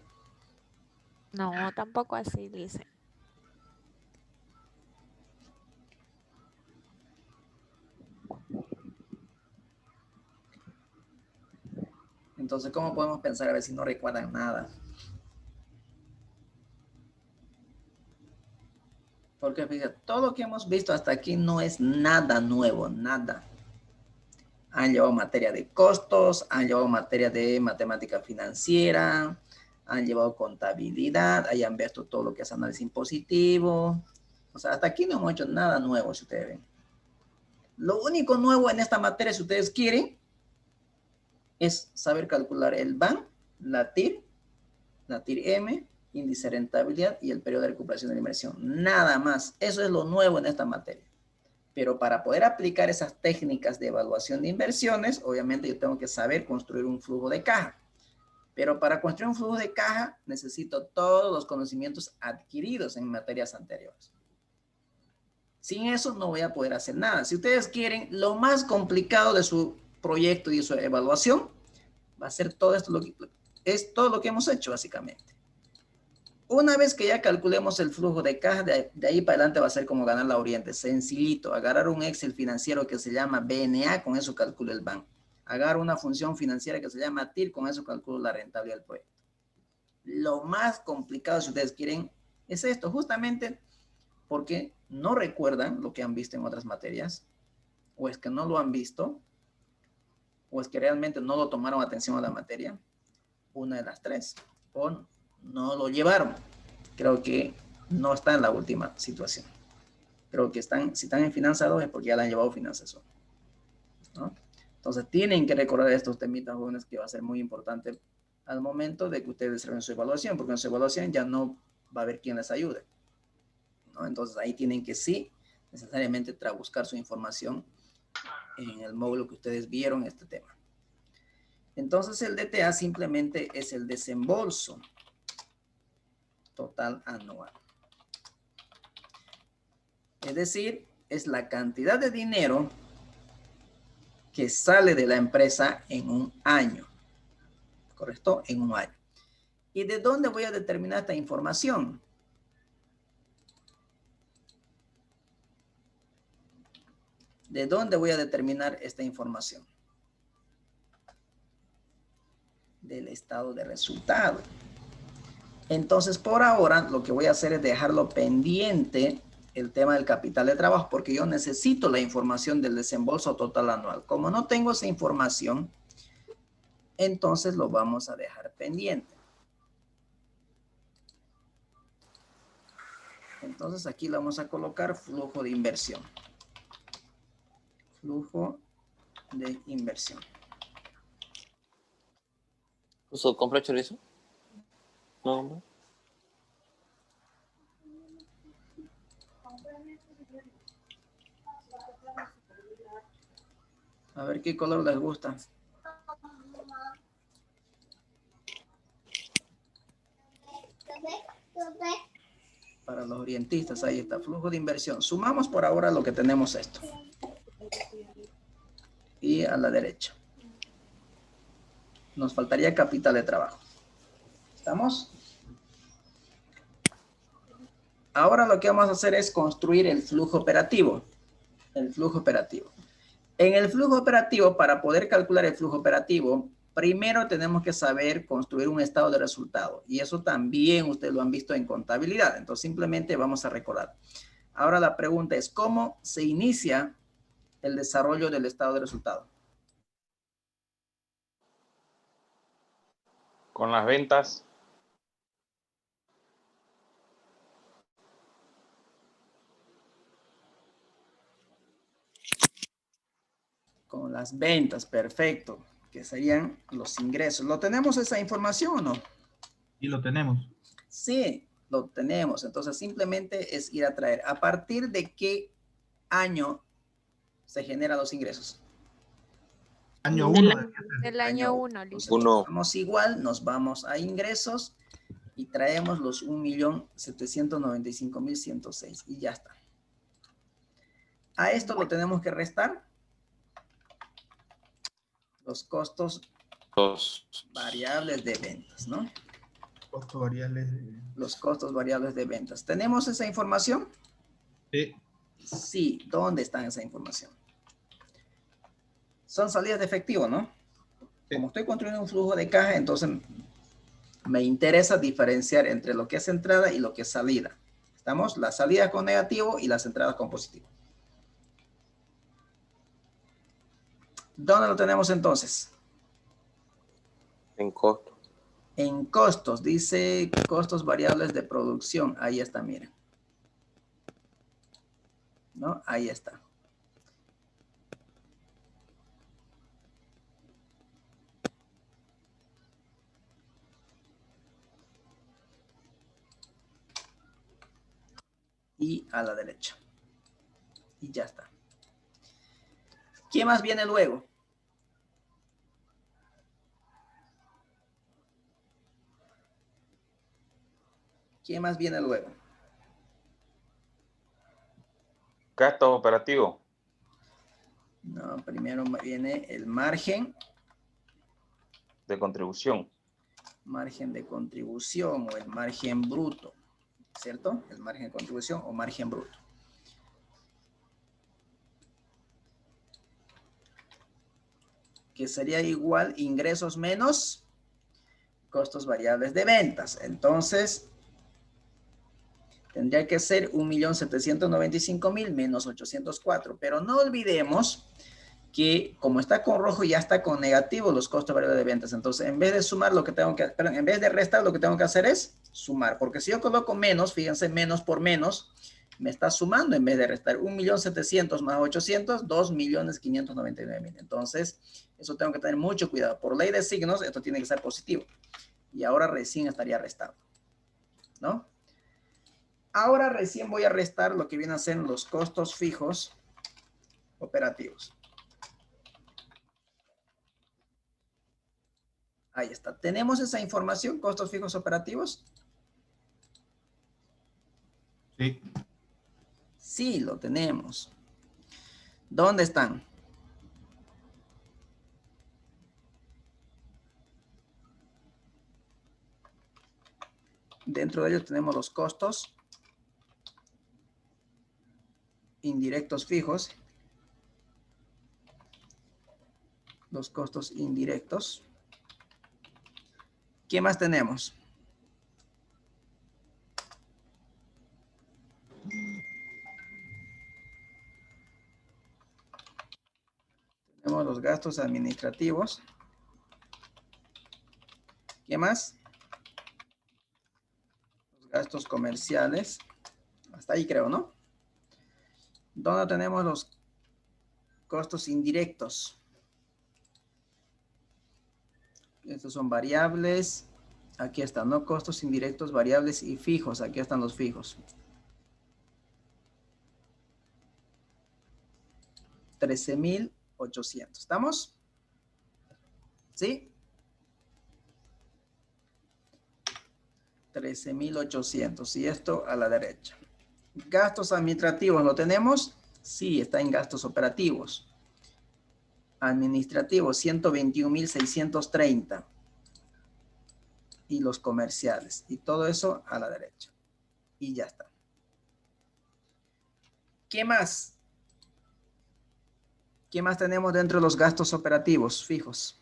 no, tampoco así, Lice. Entonces, ¿cómo podemos pensar a ver si no recuerdan nada? Porque fíjate, todo lo que hemos visto hasta aquí no es nada nuevo, nada. Han llevado materia de costos, han llevado materia de matemática financiera, han llevado contabilidad, hayan visto todo lo que es análisis impositivo. O sea, hasta aquí no hemos hecho nada nuevo, si ustedes ven. Lo único nuevo en esta materia, si ustedes quieren, es saber calcular el BAN, la TIR M, índice de rentabilidad y el periodo de recuperación de la inversión. Nada más. Eso es lo nuevo en esta materia. Pero para poder aplicar esas técnicas de evaluación de inversiones, obviamente yo tengo que saber construir un flujo de caja. Pero para construir un flujo de caja necesito todos los conocimientos adquiridos en materias anteriores. Sin eso no voy a poder hacer nada. Si ustedes quieren, lo más complicado de su proyecto y de su evaluación va a ser todo esto, es todo lo que hemos hecho básicamente. Una vez que ya calculemos el flujo de caja, de ahí para adelante va a ser como ganar la Oriente. Sencillito, agarrar un Excel financiero que se llama BNA, con eso calculo el BAN. Agarrar una función financiera que se llama TIR, con eso calculo la rentabilidad del proyecto. Lo más complicado, si ustedes quieren, es esto, justamente porque no recuerdan lo que han visto en otras materias, o es que no lo han visto, o es que realmente no lo tomaron atención a la materia, una de las tres, o no lo llevaron. Creo que no está en la última situación. Creo que si están en finanzas 2 es porque ya la han llevado finanzas 1, ¿no? Entonces tienen que recordar estos temitas jóvenes, que va a ser muy importante al momento de que ustedes desarrollen su evaluación, porque en su evaluación ya no va a haber quien les ayude, ¿no? Entonces ahí tienen que sí necesariamente buscar su información en el módulo que ustedes vieron este tema. Entonces el DTA simplemente es el desembolso total anual. Es decir, es la cantidad de dinero que sale de la empresa en un año. ¿Correcto? En un año. ¿Y de dónde voy a determinar esta información? ¿De dónde voy a determinar esta información? Del estado de resultado. Entonces, por ahora, lo que voy a hacer es dejarlo pendiente el tema del capital de trabajo, porque yo necesito la información del desembolso total anual. Como no tengo esa información, entonces lo vamos a dejar pendiente. Entonces aquí le vamos a colocar flujo de inversión. Flujo de inversión. ¿Uso compra chorizo? No, hombre. A ver qué color les gusta. Para los orientistas, ahí está, flujo de inversión. Sumamos por ahora lo que tenemos esto. Y a la derecha. Nos faltaría capital de trabajo. ¿Estamos? Ahora lo que vamos a hacer es construir el flujo operativo. El flujo operativo. En el flujo operativo, para poder calcular el flujo operativo, primero tenemos que saber construir un estado de resultado. Y eso también ustedes lo han visto en contabilidad. Entonces simplemente vamos a recordar. Ahora la pregunta es, ¿cómo se inicia el desarrollo del estado de resultado? Con las ventas. Con las ventas, perfecto. Que serían los ingresos. ¿Lo tenemos esa información o no? Y lo tenemos. Sí, lo tenemos. Entonces simplemente es ir a traer. ¿A partir de qué año se generan los ingresos? Año Del 1. Del año 1, Entonces, listo. Uno. vamos igual, nos vamos a ingresos y traemos los 1.795.106 y ya está. A esto lo tenemos que restar los costos Dos. variables de ventas, ¿no? Costo variable. Los costos variables de ventas. ¿Tenemos esa información? Sí. Sí. ¿Dónde está esa información? Son salidas de efectivo, ¿no? Sí. Como estoy construyendo un flujo de caja, entonces me interesa diferenciar entre lo que es entrada y lo que es salida. ¿Estamos? La salida con negativo y las entradas con positivo. ¿Dónde lo tenemos entonces? En costo. En costos, dice costos variables de producción. Ahí está, miren. ¿No? Ahí está. Y a la derecha. Y ya está. ¿Qué más viene luego? ¿Qué más viene luego? Gastos operativos. No, primero viene el margen. De contribución. Margen de contribución o el margen bruto. ¿Cierto? El margen de contribución o margen bruto. Que sería igual ingresos menos costos variables de ventas. Entonces, tendría que ser 1.795.000 menos 804. Pero no olvidemos que como está con rojo, ya está con negativo los costos variables de ventas. Entonces, en vez de sumar, lo que tengo que, perdón, en vez de restar, lo que tengo que hacer es sumar. Porque si yo coloco menos, fíjense, menos por menos, me está sumando en vez de restar. 1.700.000 más 800, 2.599.000. Entonces, eso tengo que tener mucho cuidado. Por ley de signos, esto tiene que ser positivo. Y ahora recién estaría restado, ¿no? Ahora recién voy a restar lo que vienen a ser los costos fijos operativos. Ahí está. ¿Tenemos esa información, costos fijos operativos? Sí. Sí, lo tenemos. ¿Dónde están? Dentro de ellos tenemos los costos indirectos fijos. Los costos indirectos. ¿Qué más tenemos? Tenemos los gastos administrativos. ¿Qué más? Los gastos comerciales. Hasta ahí creo, ¿no? ¿Dónde tenemos los costos indirectos? Estos son variables. Aquí están, ¿no? Costos indirectos, variables y fijos. Aquí están los fijos. 13.800. ¿Estamos? ¿Sí? 13.800. Y esto a la derecha. Gastos administrativos, ¿lo tenemos? Sí, está en gastos operativos. Administrativos, 121.630. Y los comerciales. Y todo eso a la derecha. Y ya está. ¿Qué más? ¿Qué más tenemos dentro de los gastos operativos fijos?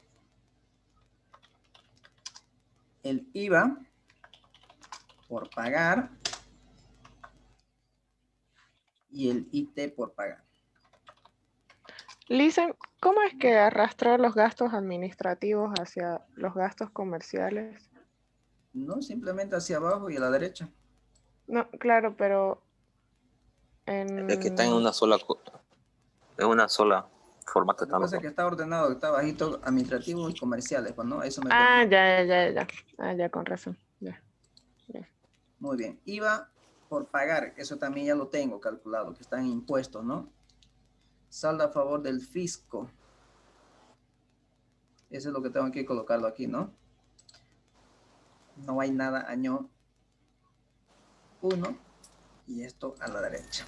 El IVA por pagar y el IT por pagar. Lisa, ¿cómo es que arrastrar los gastos administrativos hacia los gastos comerciales? No, simplemente hacia abajo y a la derecha. No, claro, pero Es que está en una sola. En una sola. Formato Lo que pasa es estándar. que está ordenado, está bajito, administrativos y comerciales, pues, ¿no? Eso me Ah, preocupa. ya. Ah, ya, con razón. Ya. Muy bien. IVA por pagar, eso también ya lo tengo calculado, que están impuestos, ¿no? Saldo a favor del fisco. Eso es lo que tengo que colocarlo aquí, ¿no? No hay nada año 1 y esto a la derecha.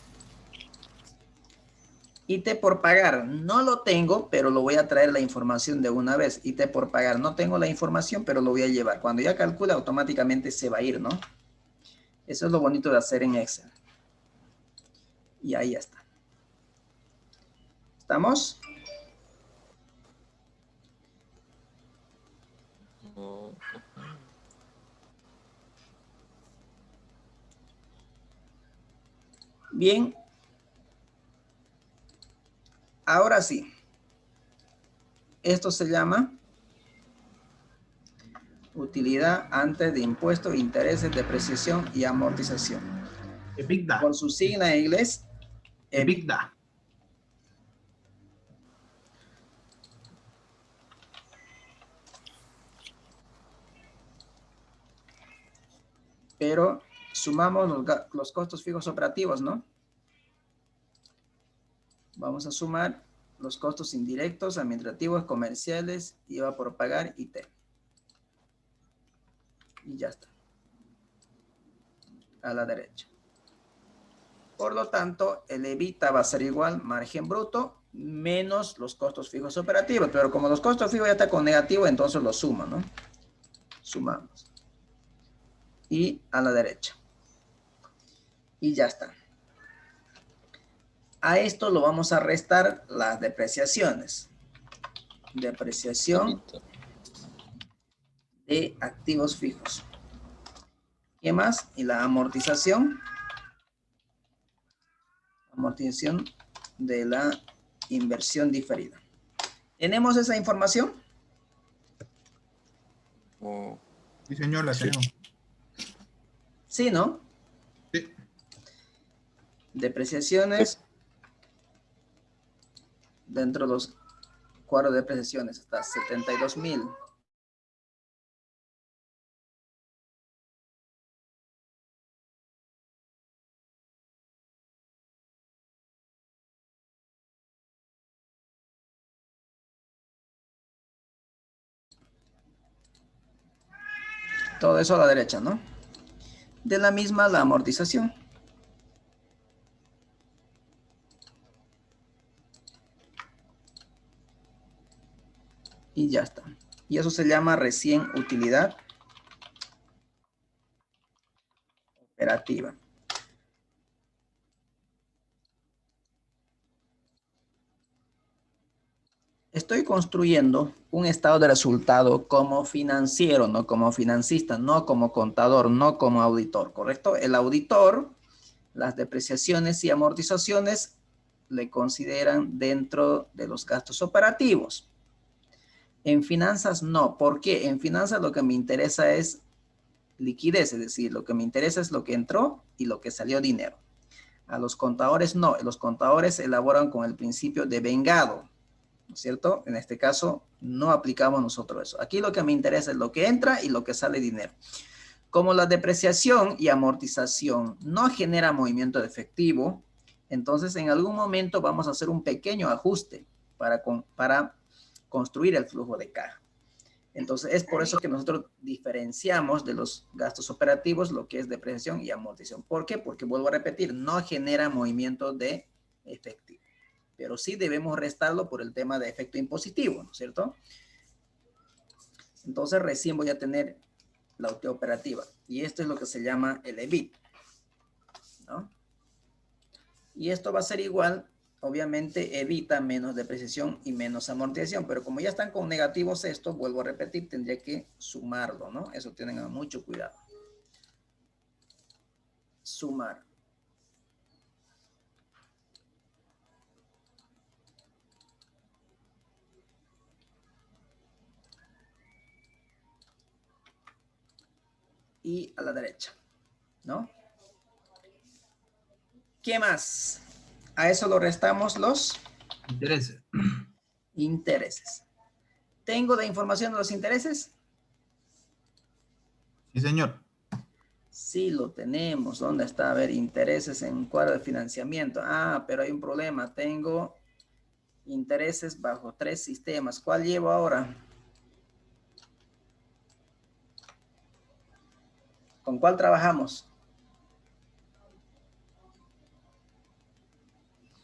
IT por pagar, no lo tengo, pero lo voy a traer la información de una vez. IT por pagar, no tengo la información, pero lo voy a llevar. Cuando ya calcula, automáticamente se va a ir, ¿no? Eso es lo bonito de hacer en Excel. Y ahí ya está. ¿Estamos? Bien. Ahora sí. Esto se llama utilidad antes de impuestos, intereses, depreciación y amortización. EBITDA. Por su sigla en inglés, EBITDA. pero sumamos los costos fijos operativos, ¿no? Vamos a sumar los costos indirectos, administrativos, comerciales, IVA por pagar y T. Y ya está. A la derecha. Por lo tanto, el EBITDA va a ser igual margen bruto menos los costos fijos operativos. Pero como los costos fijos ya están con negativo, entonces lo sumo, ¿no? Sumamos. Y a la derecha. Y ya está. A esto lo vamos a restar las depreciaciones. Depreciación de activos fijos. ¿Qué más? Y la amortización. Amortización de la inversión diferida. ¿Tenemos esa información? Sí, señor, la tengo. Sí, ¿no? Sí. Depreciaciones. Dentro de los cuadros de depreciaciones está 72,000. Todo eso a la derecha, ¿no? De la misma la amortización. Y ya está. Y eso se llama recién utilidad operativa. Estoy construyendo un estado de resultado como financiero, no como financista, no como contador, no como auditor, ¿correcto? El auditor, las depreciaciones y amortizaciones le consideran dentro de los gastos operativos. En finanzas no. ¿Por qué? En finanzas lo que me interesa es liquidez, es decir, lo que me interesa es lo que entró y lo que salió dinero. A los contadores no. Los contadores elaboran con el principio de vengado, ¿no es cierto? En este caso no aplicamos nosotros eso. Aquí lo que me interesa es lo que entra y lo que sale dinero. Como la depreciación y amortización no genera movimiento de efectivo, entonces en algún momento vamos a hacer un pequeño ajuste para construir el flujo de caja. Entonces es por eso que nosotros diferenciamos de los gastos operativos lo que es depreciación y amortización. ¿Por qué? Porque vuelvo a repetir, no genera movimiento de efectivo. Pero sí debemos restarlo por el tema de efecto impositivo, ¿no es cierto? Entonces recién voy a tener la utilidad operativa. Y esto es lo que se llama el EBIT, ¿no? Y esto va a ser igual, obviamente, EBITDA menos depreciación y menos amortización. Pero como ya están con negativos estos, vuelvo a repetir, tendría que sumarlo, ¿no? Eso tienen mucho cuidado. Sumar. Y a la derecha, ¿no? ¿Qué más? A eso lo restamos los Interese. Intereses. ¿Tengo la información de los intereses? Sí, señor. Sí, lo tenemos. ¿Dónde está? A ver, intereses en cuadro de financiamiento. Ah, pero hay un problema. Tengo intereses bajo 3 sistemas. ¿Cuál llevo ahora? ¿Con cuál trabajamos?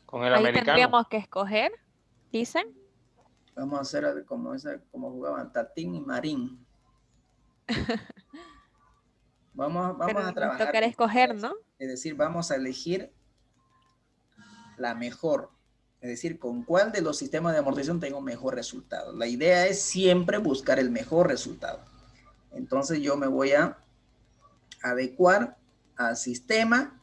Con el Ahí americano. tendríamos que escoger, dicen. Vamos a hacer como jugaban Tatín y Marín. Vamos Pero a nos trabajar. tocará escoger, ¿no? Es decir, vamos a elegir la mejor. Es decir, con cuál de los sistemas de amortización tengo mejor resultado. La idea es siempre buscar el mejor resultado. Entonces yo me voy a adecuar al sistema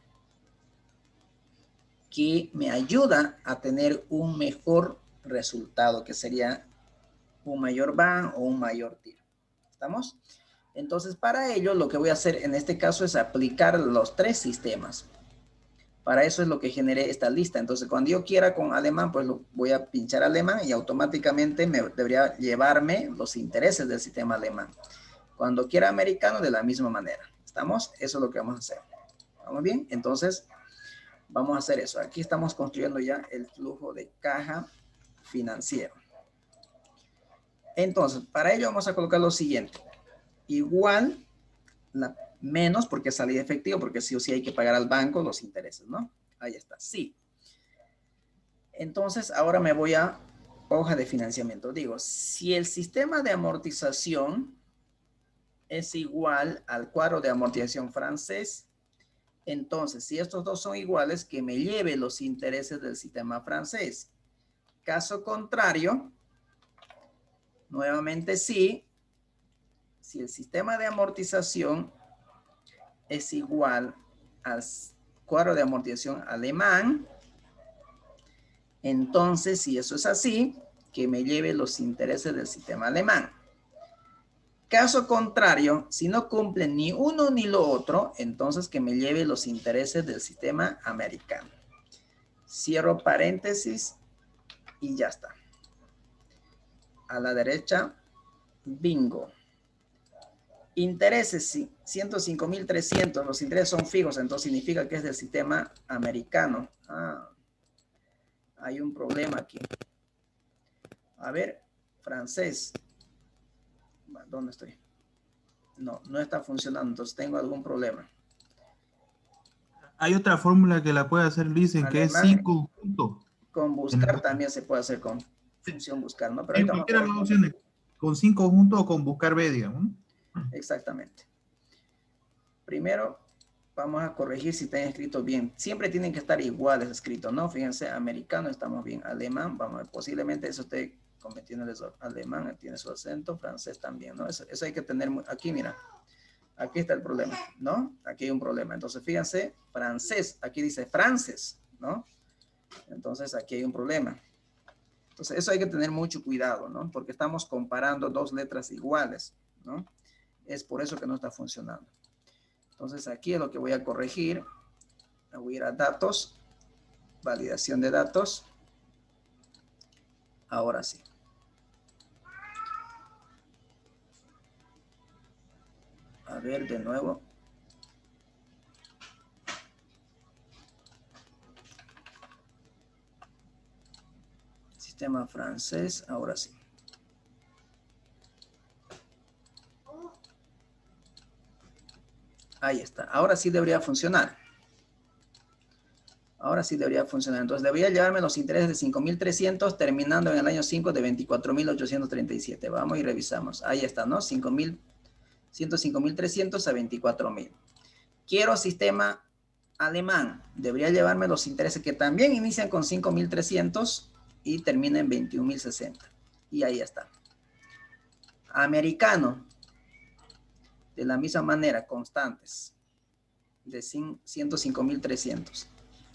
que me ayuda a tener un mejor resultado, que sería un mayor ban o un mayor tiro. ¿Estamos? Entonces, para ello, lo que voy a hacer en este caso es aplicar los 3 sistemas. Para eso es lo que generé esta lista. Entonces, cuando yo quiera con alemán, pues lo voy a pinchar alemán y automáticamente me debería llevarme los intereses del sistema alemán. Cuando quiera americano, de la misma manera. ¿Estamos? Eso es lo que vamos a hacer. ¿Vamos bien? Entonces, vamos a hacer eso. Aquí estamos construyendo ya el flujo de caja financiero. Entonces, para ello vamos a colocar lo siguiente. Igual, menos porque salí de efectivo, porque sí o sí hay que pagar al banco los intereses, ¿no? Ahí está, sí. Entonces, ahora me voy a hoja de financiamiento. Digo, si el sistema de amortización es igual al cuadro de amortización francés, entonces, si estos dos son iguales, que me lleve los intereses del sistema francés. Caso contrario, nuevamente sí, si el sistema de amortización es igual al cuadro de amortización alemán, entonces, si eso es así, que me lleve los intereses del sistema alemán. Caso contrario, si no cumple ni uno ni lo otro, entonces que me lleve los intereses del sistema americano. Cierro paréntesis y ya está. A la derecha, bingo. Intereses, 105.300, los intereses son fijos, entonces significa que es del sistema americano. Ah, hay un problema aquí. A ver, francés. ¿Dónde estoy? No, no está funcionando, entonces tengo algún problema. Hay otra fórmula que la puede hacer, dicen que es Alemán, 5 juntos. Con buscar también se puede hacer con función buscar, ¿no? Pero Sí, ahorita vamos a cualquiera de las opciones. Con 5 juntos o con buscar B, digamos. exactamente. Primero, vamos a corregir si está escrito bien. Siempre tienen que estar iguales escritos, ¿no? Fíjense, americano estamos bien. Alemán, vamos a ver, posiblemente eso esté cometiendo el error. Alemán tiene su acento, francés también, ¿no? Eso hay que tener, aquí mira, aquí está el problema, ¿no? Aquí hay un problema. Entonces, fíjense, francés, aquí dice francés, ¿no? Entonces, aquí hay un problema. Entonces, eso hay que tener mucho cuidado, ¿no? Porque estamos comparando dos letras iguales, ¿no? Es por eso que no está funcionando. Entonces, aquí es lo que voy a corregir. Voy a ir a datos, validación de datos. Ahora sí. A ver, de nuevo. Sistema francés, ahora sí. Ahí está. Ahora sí debería funcionar. Ahora sí debería funcionar. Entonces debería llevarme los intereses de 5.300 terminando en el año 5 de 24.837. Vamos y revisamos. Ahí está, ¿no? 105.300 a 24.000. Quiero sistema alemán. Debería llevarme los intereses que también inician con 5.300 y terminan en 21.060. Y ahí está. Americano. De la misma manera, constantes. De 105.300.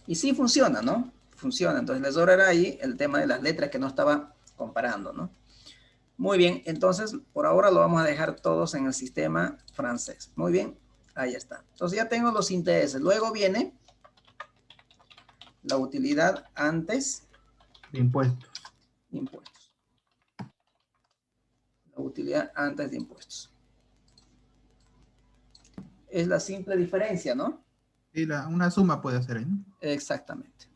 Y sí funciona, ¿no? Funciona. Entonces les era ahí el tema de las letras que no estaba comparando, ¿no? Muy bien. Entonces, por ahora lo vamos a dejar todos en el sistema francés. Muy bien. Ahí está. Entonces ya tengo los intereses. Luego viene la utilidad antes de impuestos. Impuestos. La utilidad antes de impuestos. Es la simple diferencia, ¿no? Sí, una suma puede hacer ahí, ¿no? Exactamente.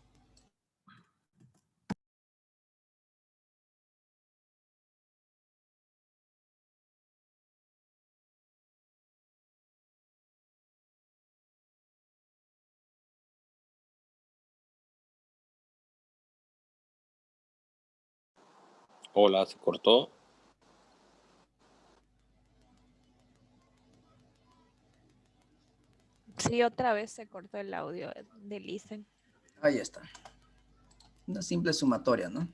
Hola, se cortó. Sí, otra vez se cortó el audio de Listen. Ahí está. Una simple sumatoria, ¿no?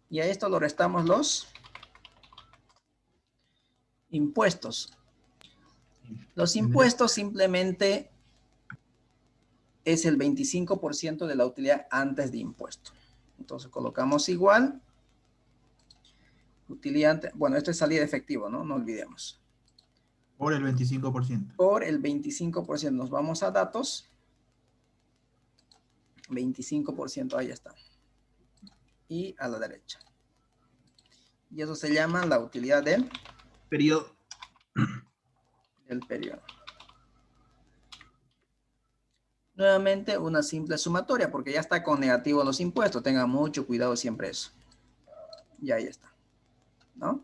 Y a esto lo restamos los impuestos. Los impuestos simplemente es el 25% de la utilidad antes de impuesto. Entonces colocamos igual. Utilidad, bueno, esto es salida de efectivo, ¿no? No olvidemos. Por el 25%. Por el 25%. Nos vamos a datos. 25%, ahí está. Y a la derecha. Y eso se llama la utilidad del Periodo. Del periodo. Nuevamente una simple sumatoria porque ya está con negativo los impuestos. Tengan mucho cuidado siempre eso. Y ahí está. ¿No?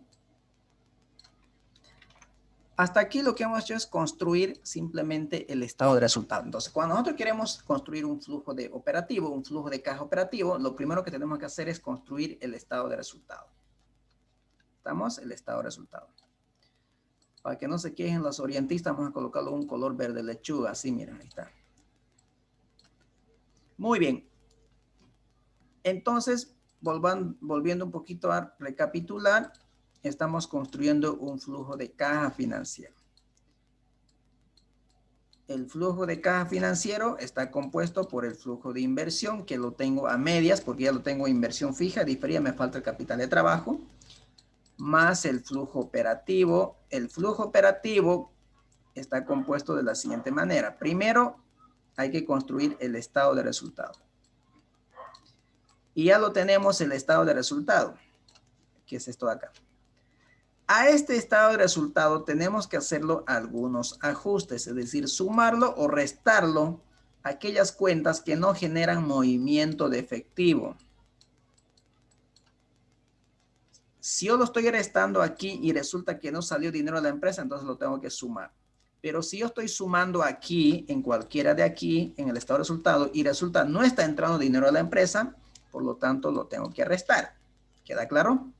Hasta aquí lo que hemos hecho es construir simplemente el estado de resultado. Entonces, cuando nosotros queremos construir un flujo de operativo, un flujo de caja operativo, lo primero que tenemos que hacer es construir el estado de resultado. ¿Estamos? El estado de resultado. Para que no se quejen los orientistas, vamos a colocarlo un color verde lechuga. Así, miren, ahí está. Muy bien. Entonces, volviendo un poquito a recapitular, estamos construyendo un flujo de caja financiero. El flujo de caja financiero está compuesto por el flujo de inversión, que lo tengo a medias, porque ya lo tengo inversión fija, diferida, me falta el capital de trabajo, más el flujo operativo. El flujo operativo está compuesto de la siguiente manera. Primero, hay que construir el estado de resultado. Y ya lo tenemos el estado de resultado, que es esto de acá. A este estado de resultado tenemos que hacerlo algunos ajustes, es decir, sumarlo o restarlo a aquellas cuentas que no generan movimiento de efectivo. Si yo lo estoy restando aquí y resulta que no salió dinero a la empresa, entonces lo tengo que sumar. Pero si yo estoy sumando aquí, en cualquiera de aquí, en el estado de resultado, y resulta no está entrando dinero a la empresa, por lo tanto lo tengo que restar. ¿Queda claro?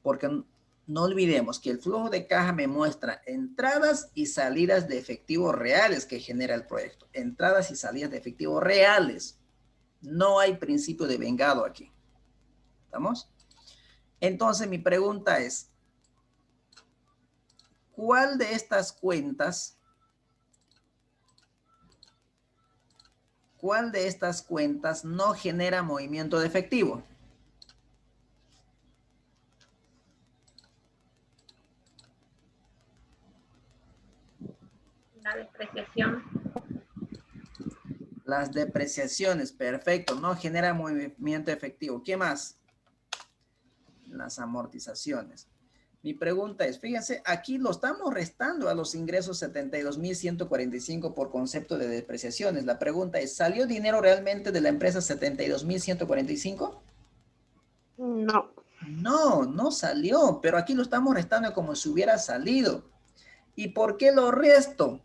Porque no olvidemos que el flujo de caja me muestra entradas y salidas de efectivo reales que genera el proyecto. Entradas y salidas de efectivo reales. No hay principio de vengado aquí. ¿Estamos? Entonces mi pregunta es, ¿cuál de estas cuentas no genera movimiento de efectivo? La depreciación. Las depreciaciones, perfecto, no genera movimiento efectivo. ¿Qué más? Las amortizaciones. Mi pregunta es, fíjense, aquí lo estamos restando a los ingresos 72,145 por concepto de depreciaciones. La pregunta es, ¿salió dinero realmente de la empresa 72,145? No. No, no salió, pero aquí lo estamos restando como si hubiera salido. ¿Y por qué lo resto?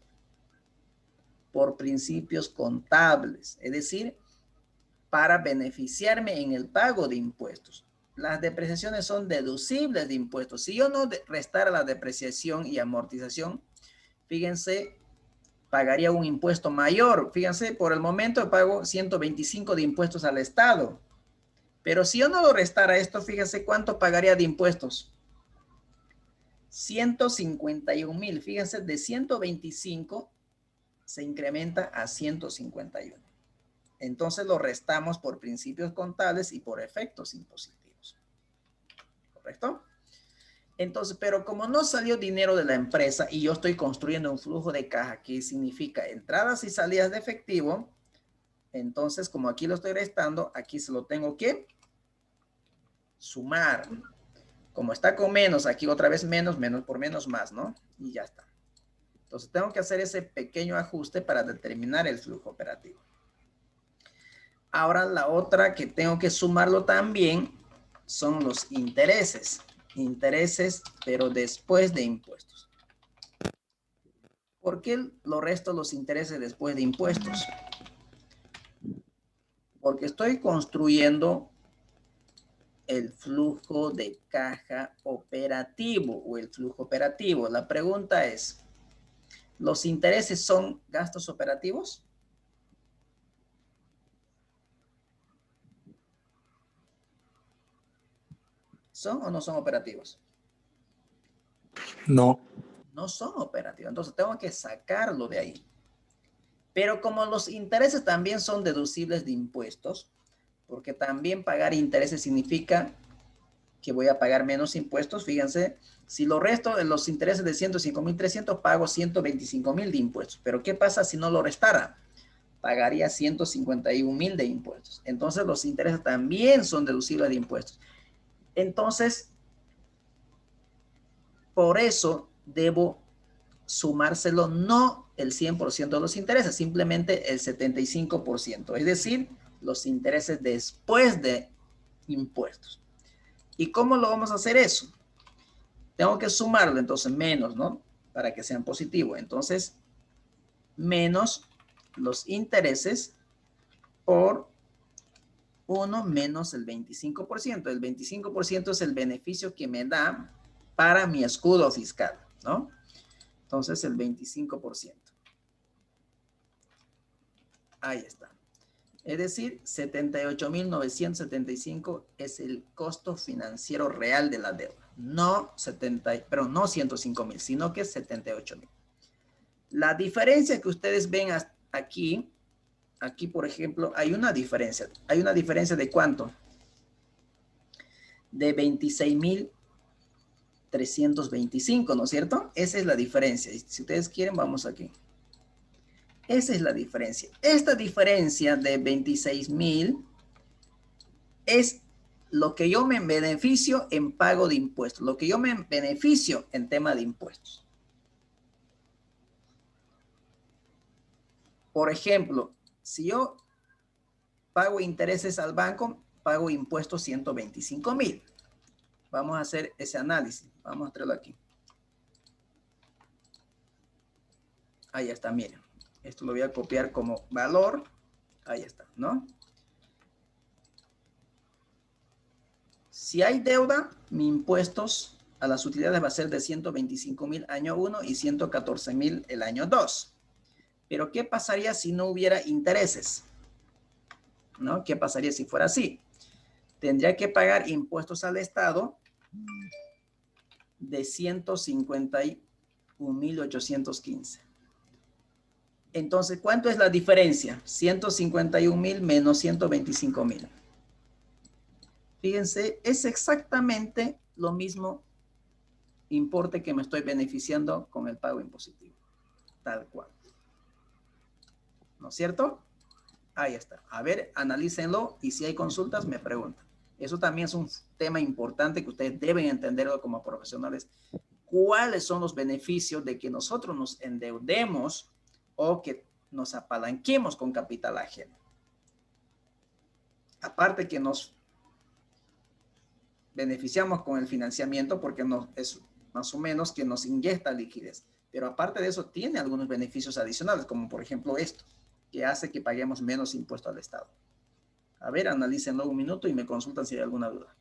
Por principios contables, es decir, para beneficiarme en el pago de impuestos. Las depreciaciones son deducibles de impuestos. Si yo no restara la depreciación y amortización, fíjense, pagaría un impuesto mayor. Fíjense, por el momento pago 125 de impuestos al Estado. Pero si yo no lo restara esto, fíjense cuánto pagaría de impuestos. 151,000. Fíjense, de 125 se incrementa a 151. Entonces lo restamos por principios contables y por efectos impositivos. ¿Correcto? Entonces, pero como no salió dinero de la empresa y yo estoy construyendo un flujo de caja que significa entradas y salidas de efectivo, entonces como aquí lo estoy restando, aquí se lo tengo que sumar. Como está con menos, aquí otra vez menos, menos por menos más, ¿no? Y ya está. Entonces tengo que hacer ese pequeño ajuste para determinar el flujo operativo. Ahora la otra que tengo que sumarlo también son los intereses. Intereses, pero después de impuestos. ¿Por qué lo resto los intereses después de impuestos? Porque estoy construyendo el flujo de caja operativo o el flujo operativo. La pregunta es, ¿los intereses son gastos operativos? ¿Son o no son operativos? No. No son operativos, entonces tengo que sacarlo de ahí. Pero como los intereses también son deducibles de impuestos, porque también pagar intereses significa que voy a pagar menos impuestos. Fíjense, si lo resto de los intereses de 105.300, pago 125.000 de impuestos. Pero ¿qué pasa si no lo restara? Pagaría 151.000 de impuestos. Entonces los intereses también son deducibles de impuestos. Entonces, por eso debo sumárselo no el 100% de los intereses, simplemente el 75%, es decir, los intereses después de impuestos. ¿Y cómo lo vamos a hacer eso? Tengo que sumarlo, entonces menos, ¿no? Para que sean positivos. Entonces, menos los intereses por 1 menos el 25%. El 25% es el beneficio que me da para mi escudo fiscal, ¿no? Entonces, el 25%. Ahí está. Es decir, 78.975 es el costo financiero real de la deuda. No 105.000, sino que 78.000. La diferencia que ustedes ven aquí, por ejemplo, hay una diferencia. ¿Hay una diferencia de cuánto? De 26.325, ¿no es cierto? Esa es la diferencia. Si ustedes quieren, vamos aquí. Esa es la diferencia. Esta diferencia de 26.000 es lo que yo me beneficio en pago de impuestos, lo que yo me beneficio en tema de impuestos. Por ejemplo, si yo pago intereses al banco, pago impuestos 125.000. Vamos a hacer ese análisis. Vamos a traerlo aquí. Ahí está, miren. Esto lo voy a copiar como valor. Ahí está, ¿no? Si hay deuda, mis impuestos a las utilidades va a ser de 125.000 año 1 y 114.000 el año 2. Pero ¿qué pasaría si no hubiera intereses? ¿No? ¿Qué pasaría si fuera así? Tendría que pagar impuestos al Estado de 151.815. Entonces, ¿cuánto es la diferencia? 151.000 menos 125.000. Fíjense, es exactamente lo mismo importe que me estoy beneficiando con el pago impositivo. Tal cual. ¿No es cierto? Ahí está. A ver, analícenlo y si hay consultas, me preguntan. Eso también es un tema importante que ustedes deben entenderlo como profesionales. ¿Cuáles son los beneficios de que nosotros nos endeudemos o que nos apalanquemos con capital ajeno? Aparte que nos beneficiamos con el financiamiento porque es más o menos que nos inyecta liquidez. Pero aparte de eso, tiene algunos beneficios adicionales, como por ejemplo esto, que hace que paguemos menos impuesto al Estado. A ver, analícenlo un minuto y me consultan si hay alguna duda.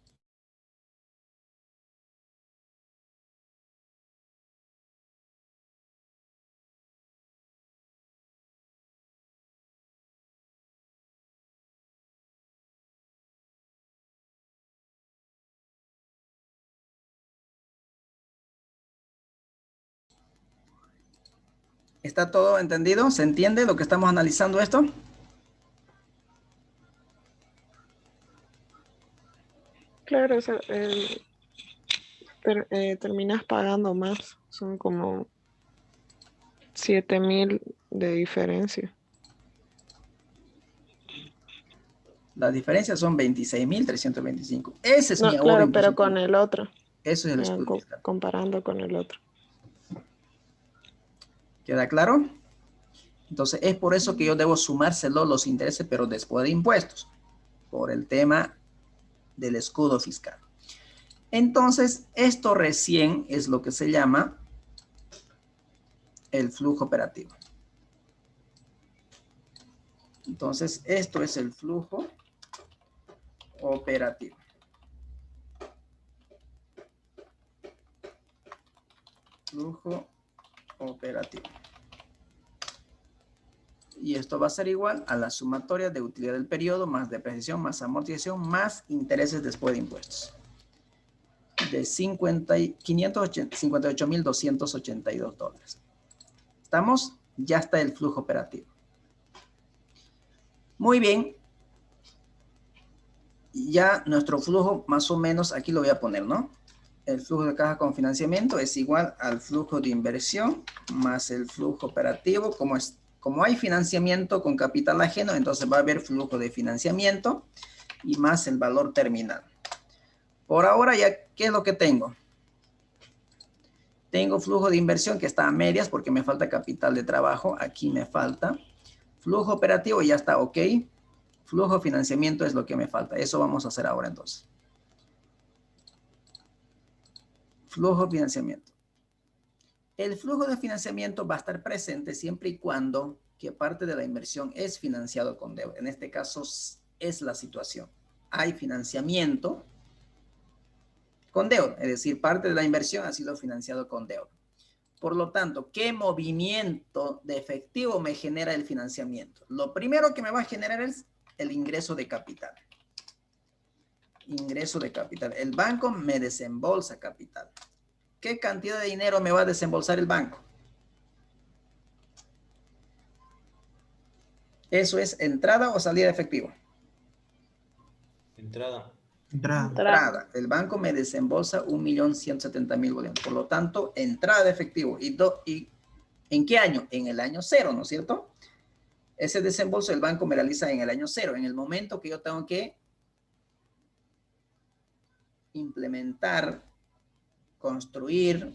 ¿Está todo entendido? ¿Se entiende lo que estamos analizando esto? Claro, o sea, terminas pagando más. Son como 7.000 de diferencia. La diferencia son 26.325. Ese es No, mi ahorro claro, pero impositivo. con el otro. Eso es el Ya, escudo fiscal. comparando con el otro. ¿Queda claro? Entonces, es por eso que yo debo sumárselo los intereses, pero después de impuestos, por el tema del escudo fiscal. Entonces, esto recién es lo que se llama el flujo operativo. Entonces, esto es el flujo operativo. Flujo operativo. Y esto va a ser igual a la sumatoria de utilidad del periodo más depreciación más amortización más intereses después de impuestos. De $58.282. ¿Estamos? Ya está el flujo operativo. Muy bien. Ya nuestro flujo más o menos, aquí lo voy a poner, ¿no? El flujo de caja con financiamiento es igual al flujo de inversión más el flujo operativo. Como hay financiamiento con capital ajeno, entonces va a haber flujo de financiamiento y más el valor terminal. Por ahora ya, ¿qué es lo que tengo? Tengo flujo de inversión que está a medias porque me falta capital de trabajo. Aquí me falta. Flujo operativo ya está ok. Flujo de financiamiento es lo que me falta. Eso vamos a hacer ahora entonces. Flujo de financiamiento. El flujo de financiamiento va a estar presente siempre y cuando que parte de la inversión es financiado con deuda. En este caso es la situación. Hay financiamiento con deuda, es decir, parte de la inversión ha sido financiado con deuda. Por lo tanto, ¿qué movimiento de efectivo me genera el financiamiento? Lo primero que me va a generar es el ingreso de capital. Ingreso de capital. El banco me desembolsa capital. ¿Qué cantidad de dinero me va a desembolsar el banco? ¿Eso es entrada o salida de efectivo? Entrada. Entrada. El banco me desembolsa 1.170.000 bolivianos. Por lo tanto, entrada de efectivo. ¿Y en qué año? En el año 0, ¿no es cierto? Ese desembolso el banco me realiza en el año 0, en el momento que yo tengo que implementar, construir,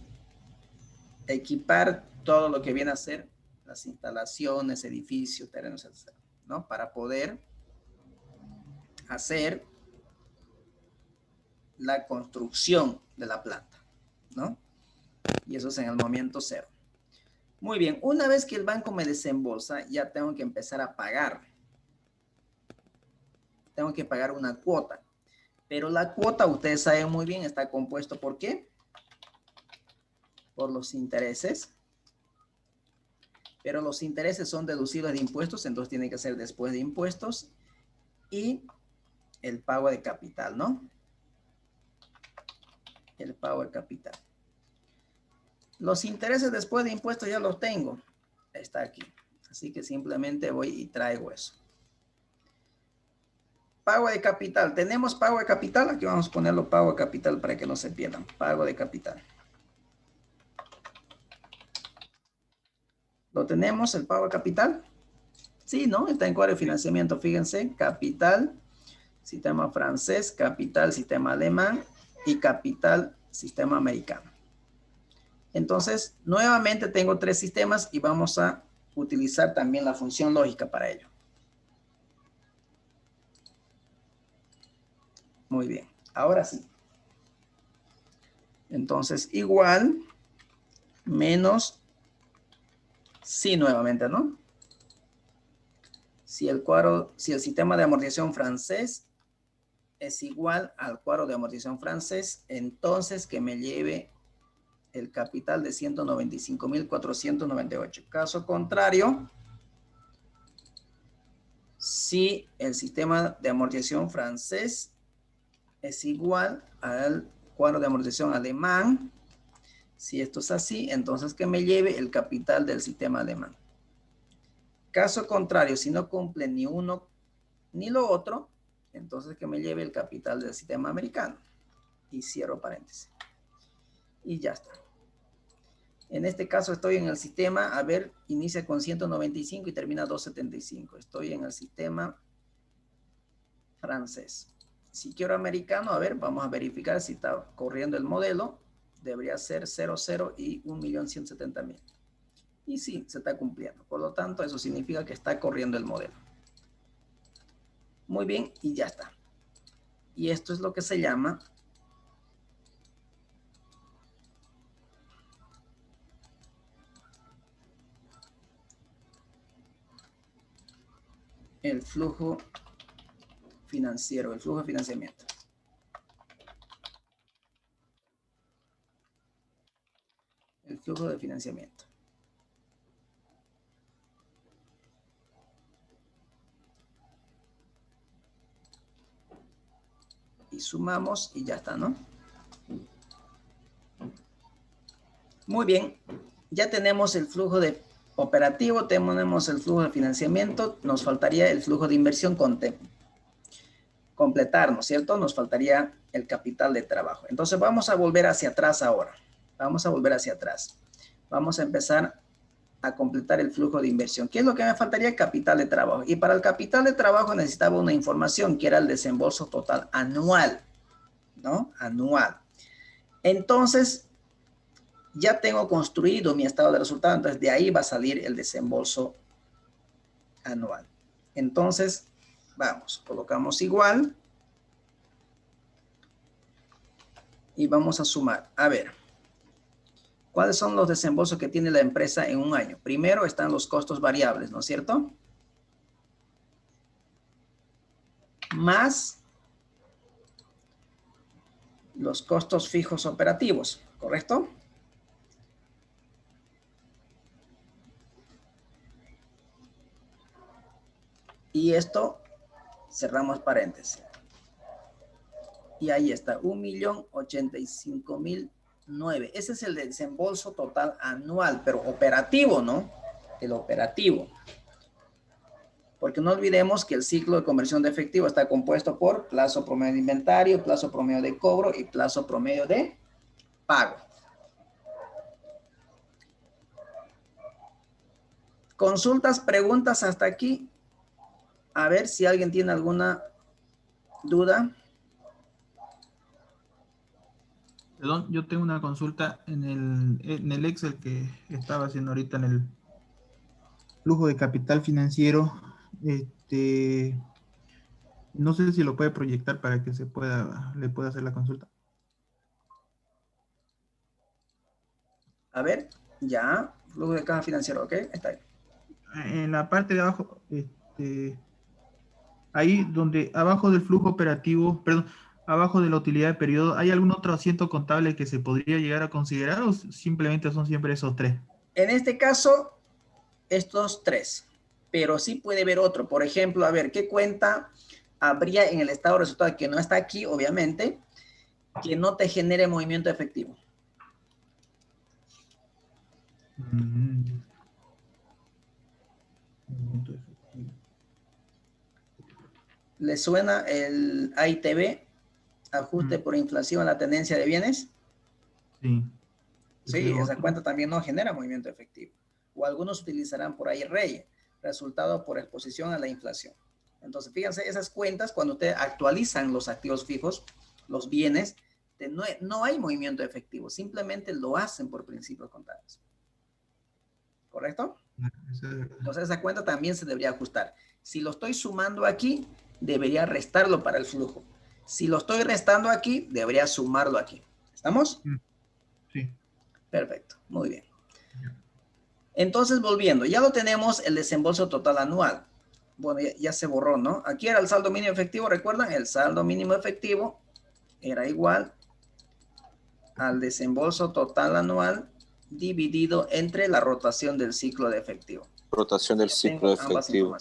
equipar todo lo que viene a ser las instalaciones, edificios, terrenos, etc., ¿no? Para poder hacer la construcción de la planta, ¿no? Y eso es en el momento 0. Muy bien, una vez que el banco me desembolsa, ya tengo que empezar a pagar. Tengo que pagar una cuota. Pero la cuota, ustedes saben muy bien, está compuesto ¿por qué? Por los intereses. Pero los intereses son deducibles de impuestos, entonces tiene que ser después de impuestos. Y el pago de capital, ¿no? El pago de capital. Los intereses después de impuestos ya los tengo. Está aquí. Así que simplemente voy y traigo eso. Pago de capital. ¿Tenemos pago de capital? Aquí vamos a ponerlo pago de capital para que no se pierdan. Pago de capital. ¿Lo tenemos el pago de capital? Sí, ¿no? Está en cuadro de financiamiento. Fíjense. Capital, sistema francés, capital, sistema alemán y capital, sistema americano. Entonces, nuevamente tengo 3 sistemas y vamos a utilizar también la función lógica para ello. Muy bien, ahora sí. Entonces, igual, menos, sí nuevamente, ¿no? Si el sistema de amortización francés es igual al cuadro de amortización francés, entonces que me lleve el capital de 195.498. Caso contrario, si el sistema de amortización francés es igual al cuadro de amortización alemán, si esto es así, entonces que me lleve el capital del sistema alemán. Caso contrario, si no cumple ni uno ni lo otro, entonces que me lleve el capital del sistema americano. Y cierro paréntesis. Y ya está. En este caso estoy en el sistema, a ver, inicia con 195 y termina 275. Estoy en el sistema francés. Si quiero americano, a ver, vamos a verificar si está corriendo el modelo. Debería ser 00 y 1.170.000. Y sí, se está cumpliendo. Por lo tanto, eso significa que está corriendo el modelo. Muy bien, y ya está. Y esto es lo que se llama el flujo financiero, el flujo de financiamiento. El flujo de financiamiento. Y sumamos y ya está, ¿no? Muy bien. Ya tenemos el flujo de operativo, tenemos el flujo de financiamiento, nos faltaría el flujo de inversión completar, ¿no es cierto? Nos faltaría el capital de trabajo. Entonces vamos a volver hacia atrás ahora. Vamos a volver hacia atrás. Vamos a empezar a completar el flujo de inversión. ¿Qué es lo que me faltaría? Capital de trabajo. Y para el capital de trabajo necesitaba una información que era el desembolso total anual, ¿no? Anual. Entonces, ya tengo construido mi estado de resultados, entonces de ahí va a salir el desembolso anual. Entonces, vamos, colocamos igual y vamos a sumar. A ver, ¿cuáles son los desembolsos que tiene la empresa en un año? Primero están los costos variables, ¿no es cierto? Más los costos fijos operativos, ¿correcto? Y esto, cerramos paréntesis. Y ahí está, 1.085.009. Ese es el desembolso total anual, pero operativo, ¿no? El operativo. Porque no olvidemos que el ciclo de conversión de efectivo está compuesto por plazo promedio de inventario, plazo promedio de cobro y plazo promedio de pago. Consultas, preguntas hasta aquí. A ver si alguien tiene alguna duda. Perdón, yo tengo una consulta en el Excel que estaba haciendo ahorita en el flujo de capital financiero. No sé si lo puede proyectar para que le pueda hacer la consulta. A ver, ya, flujo de caja financiero, ¿ok? Está ahí. En la parte de abajo, ahí donde abajo del flujo operativo, perdón, abajo de la utilidad de periodo, ¿hay algún otro asiento contable que se podría llegar a considerar o simplemente son siempre esos tres? En este caso, estos tres, pero sí puede haber otro. Por ejemplo, a ver, ¿qué cuenta habría en el estado de resultados que no está aquí, obviamente, que no te genere movimiento efectivo? ¿Le suena el AITB? Ajuste por inflación a la tendencia de bienes. Sí. Sí, esa cuenta también no genera movimiento efectivo. O algunos utilizarán por ahí REI, resultado por exposición a la inflación. Entonces, fíjense, esas cuentas, cuando ustedes actualizan los activos fijos, los bienes, no hay movimiento efectivo, simplemente lo hacen por principios contables. ¿Correcto? Entonces, esa cuenta también se debería ajustar. Si lo estoy sumando aquí, debería restarlo para el flujo. Si lo estoy restando aquí, debería sumarlo aquí. ¿Estamos? Sí. Perfecto, muy bien. Entonces, volviendo, ya lo tenemos el desembolso total anual. Bueno, ya se borró, ¿no? Aquí era el saldo mínimo efectivo, ¿recuerdan? El saldo mínimo efectivo era igual al desembolso total anual dividido entre la rotación del ciclo de efectivo. Rotación del ciclo de efectivo.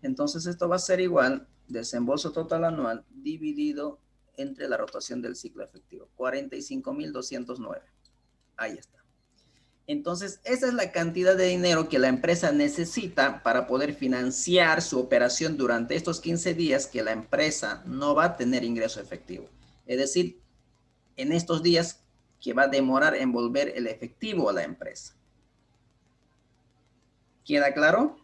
Entonces, esto va a ser igual desembolso total anual dividido entre la rotación del ciclo efectivo. 45.209. Ahí está. Entonces, esa es la cantidad de dinero que la empresa necesita para poder financiar su operación durante estos 15 días que la empresa no va a tener ingreso efectivo. Es decir, en estos días que va a demorar en volver el efectivo a la empresa. ¿Queda claro?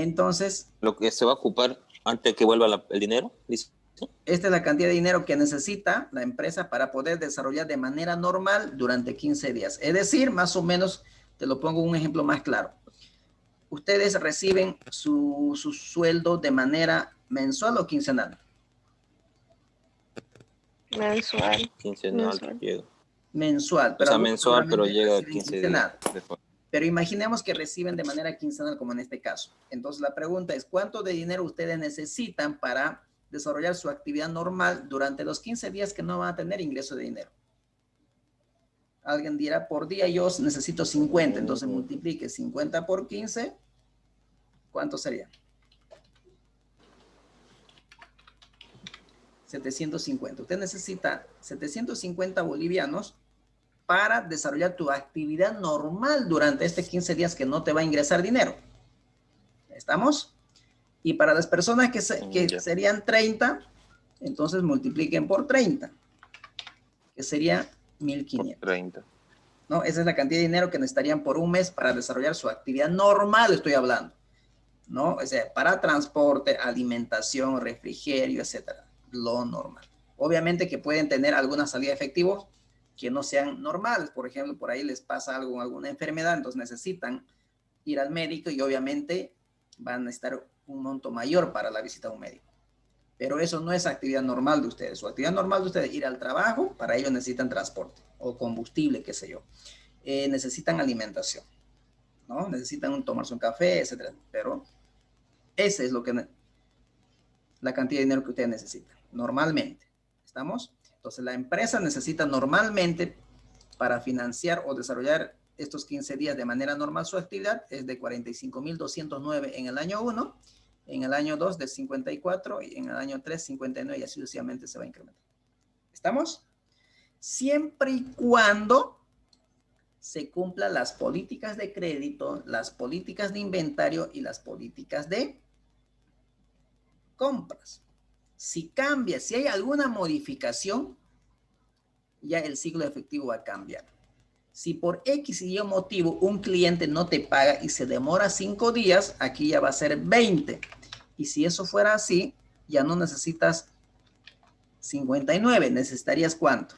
Entonces, Lo que se va a ocupar antes que vuelva el dinero, dice. esta es la cantidad de dinero que necesita la empresa para poder desarrollar de manera normal durante 15 días. Es decir, más o menos, te lo pongo un ejemplo más claro. Ustedes reciben su sueldo de manera mensual o quincenal. Mensual. Quincenal. Mensual. O sea, mensual, pero seguramente llega a reciben 15 días después. Pero imaginemos que reciben de manera quincenal, como en este caso. Entonces, la pregunta es, ¿cuánto de dinero ustedes necesitan para desarrollar su actividad normal durante los 15 días que no van a tener ingreso de dinero? Alguien dirá, por día yo necesito 50, entonces multiplique 50 por 15. ¿Cuánto sería? 750. Usted necesita 750 bolivianos para desarrollar tu actividad normal durante estos 15 días que no te va a ingresar dinero. ¿Estamos? Y para las personas que serían 30, entonces multipliquen por 30, que sería 1.500. 30. ¿No? Esa es la cantidad de dinero que necesitarían por un mes para desarrollar su actividad normal, estoy hablando. ¿No? O sea, para transporte, alimentación, refrigerio, etcétera. Lo normal. Obviamente que pueden tener alguna salida de efectivo que no sean normales. Por ejemplo, por ahí les pasa algo, alguna enfermedad, entonces necesitan ir al médico y obviamente van a necesitar un monto mayor para la visita a un médico. Pero eso no es actividad normal de ustedes. Su actividad normal de ustedes es ir al trabajo, para ello necesitan transporte o combustible, qué sé yo. Necesitan alimentación, ¿no? Necesitan tomarse un café, etcétera. Pero ese es lo que la cantidad de dinero que ustedes necesitan, normalmente. ¿Estamos? Entonces, la empresa necesita normalmente para financiar o desarrollar estos 15 días de manera normal su actividad es de 45.209 en el año 1, en el año 2 de 54 y en el año 3 59 y así sucesivamente se va a incrementar. ¿Estamos? Siempre y cuando se cumplan las políticas de crédito, las políticas de inventario y las políticas de compras. Si cambia, si hay alguna modificación, ya el ciclo efectivo va a cambiar. Si por X y Y motivo un cliente no te paga y se demora 5 días, aquí ya va a ser 20. Y si eso fuera así, ya no necesitas 59, necesitarías ¿cuánto?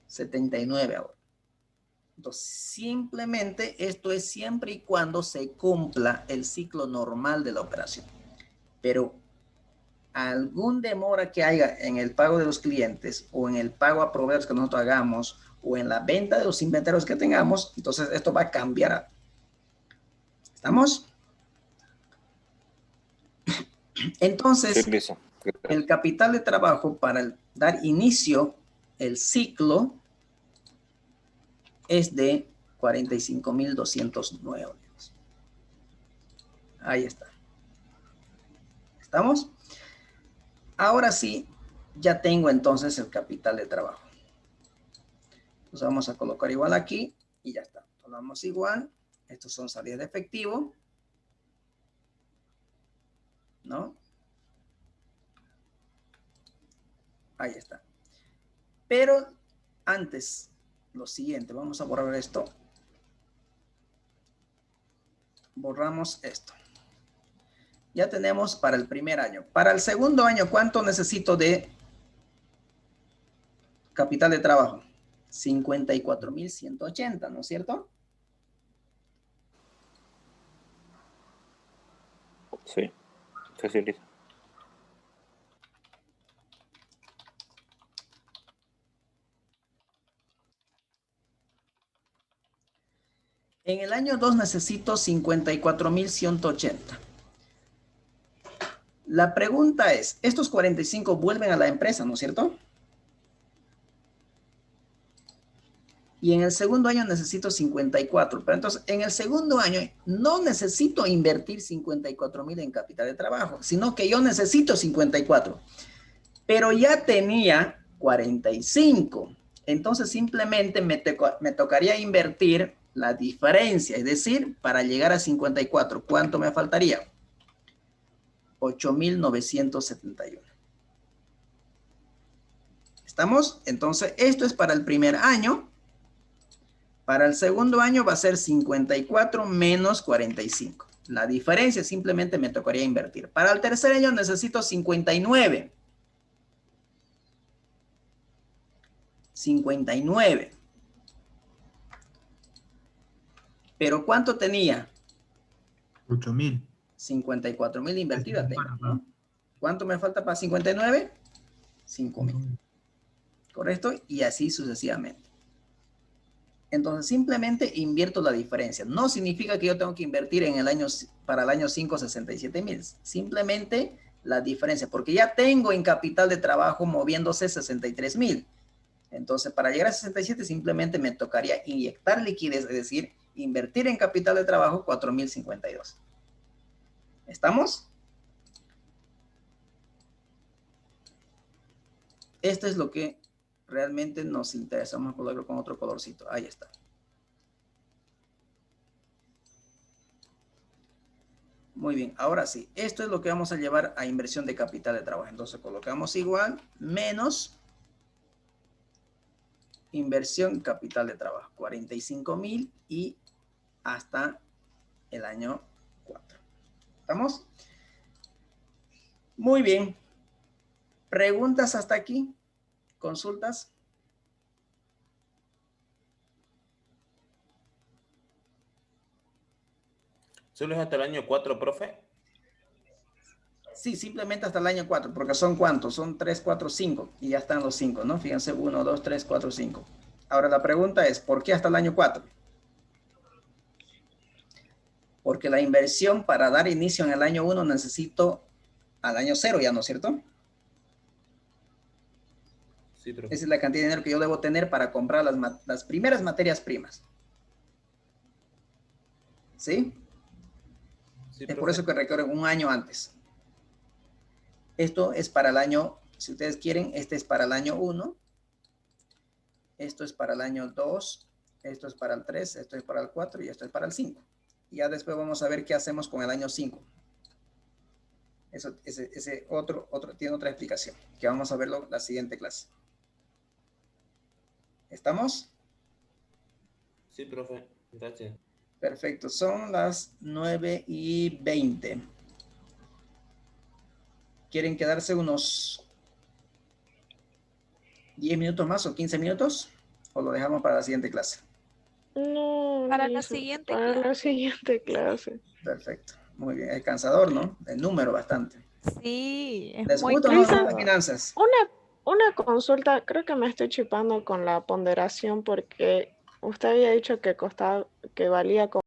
79 ahora. Entonces, simplemente esto es siempre y cuando se cumpla el ciclo normal de la operación. Pero algún demora que haya en el pago de los clientes o en el pago a proveedores que nosotros hagamos o en la venta de los inventarios que tengamos, entonces esto va a cambiar. ¿Estamos? Entonces, Sí, el capital de trabajo para dar inicio el ciclo es de 45.209. Ahí está. ¿Estamos? Ahora sí, ya tengo entonces el capital de trabajo. Entonces vamos a colocar igual aquí y ya está. Tomamos igual. Estos son salidas de efectivo. ¿No? Ahí está. Pero antes, lo siguiente, vamos a borrar esto. Borramos esto. Ya tenemos para el primer año. Para el segundo año, ¿cuánto necesito de capital de trabajo? 54.180, ¿no es cierto? Sí, sí, listo. En el año 2 necesito 54.180. La pregunta es, estos 45 vuelven a la empresa, ¿no es cierto? Y en el segundo año necesito 54. Pero entonces, en el segundo año no necesito invertir 54.000 en capital de trabajo, sino que yo necesito 54. Pero ya tenía 45. Entonces, simplemente me tocaría invertir la diferencia. Es decir, para llegar a 54, ¿cuánto me faltaría? 8.971. ¿Estamos? Entonces, esto es para el primer año. Para el segundo año va a ser 54 menos 45. La diferencia simplemente me tocaría invertir. Para el tercer año necesito 59. 59. ¿Pero cuánto tenía? 8.000. 54.000 invertidas tengo, ¿no? ¿Cuánto me falta para 59? 5.000. ¿Correcto? Y así sucesivamente. Entonces, simplemente invierto la diferencia. No significa que yo tengo que invertir en para el año 5, 67.000. Simplemente la diferencia, porque ya tengo en capital de trabajo moviéndose 63.000. Entonces, para llegar a 67, simplemente me tocaría inyectar liquidez, es decir, invertir en capital de trabajo 4.052. ¿Estamos? Esto es lo que realmente nos interesa. Vamos a colocarlo con otro colorcito. Ahí está. Muy bien, ahora sí. Esto es lo que vamos a llevar a inversión de capital de trabajo. Entonces colocamos igual, menos inversión capital de trabajo. 45.000 y hasta el año 4. ¿Estamos? Muy bien. ¿Preguntas hasta aquí? ¿Consultas? ¿Solo es hasta el año 4, profe? Sí, simplemente hasta el año 4, porque son ¿cuántos? Son 3, 4, 5, y ya están los 5, ¿no? Fíjense, 1, 2, 3, 4, 5. Ahora la pregunta es, ¿por qué hasta el año 4? Porque la inversión para dar inicio en el año 1 necesito al año 0 ya, ¿no es cierto? Sí, profe. Esa es la cantidad de dinero que yo debo tener para comprar las primeras materias primas. ¿Sí? Sí, Es por profe. eso que requieren un año antes. Esto es para el año, si ustedes quieren, este es para el año 1. Esto es para el año 2. Esto es para el 3. Esto es para el 4 y esto es para el 5. Y ya después vamos a ver qué hacemos con el año 5. Ese otro tiene otra explicación, que vamos a verlo en la siguiente clase. ¿Estamos? Sí, profe. Gracias. Perfecto. Son las 9:20. ¿Quieren quedarse unos 10 minutos más o 15 minutos? ¿O lo dejamos para la siguiente clase? No, Para la listo, siguiente para la clase. siguiente clase. Perfecto. Muy bien. Es cansador, ¿no? El número bastante. Sí, es ¿Les muy gusta o no Lisa, las finanzas? Una consulta, creo que me estoy chipando con la ponderación porque usted había dicho que valía como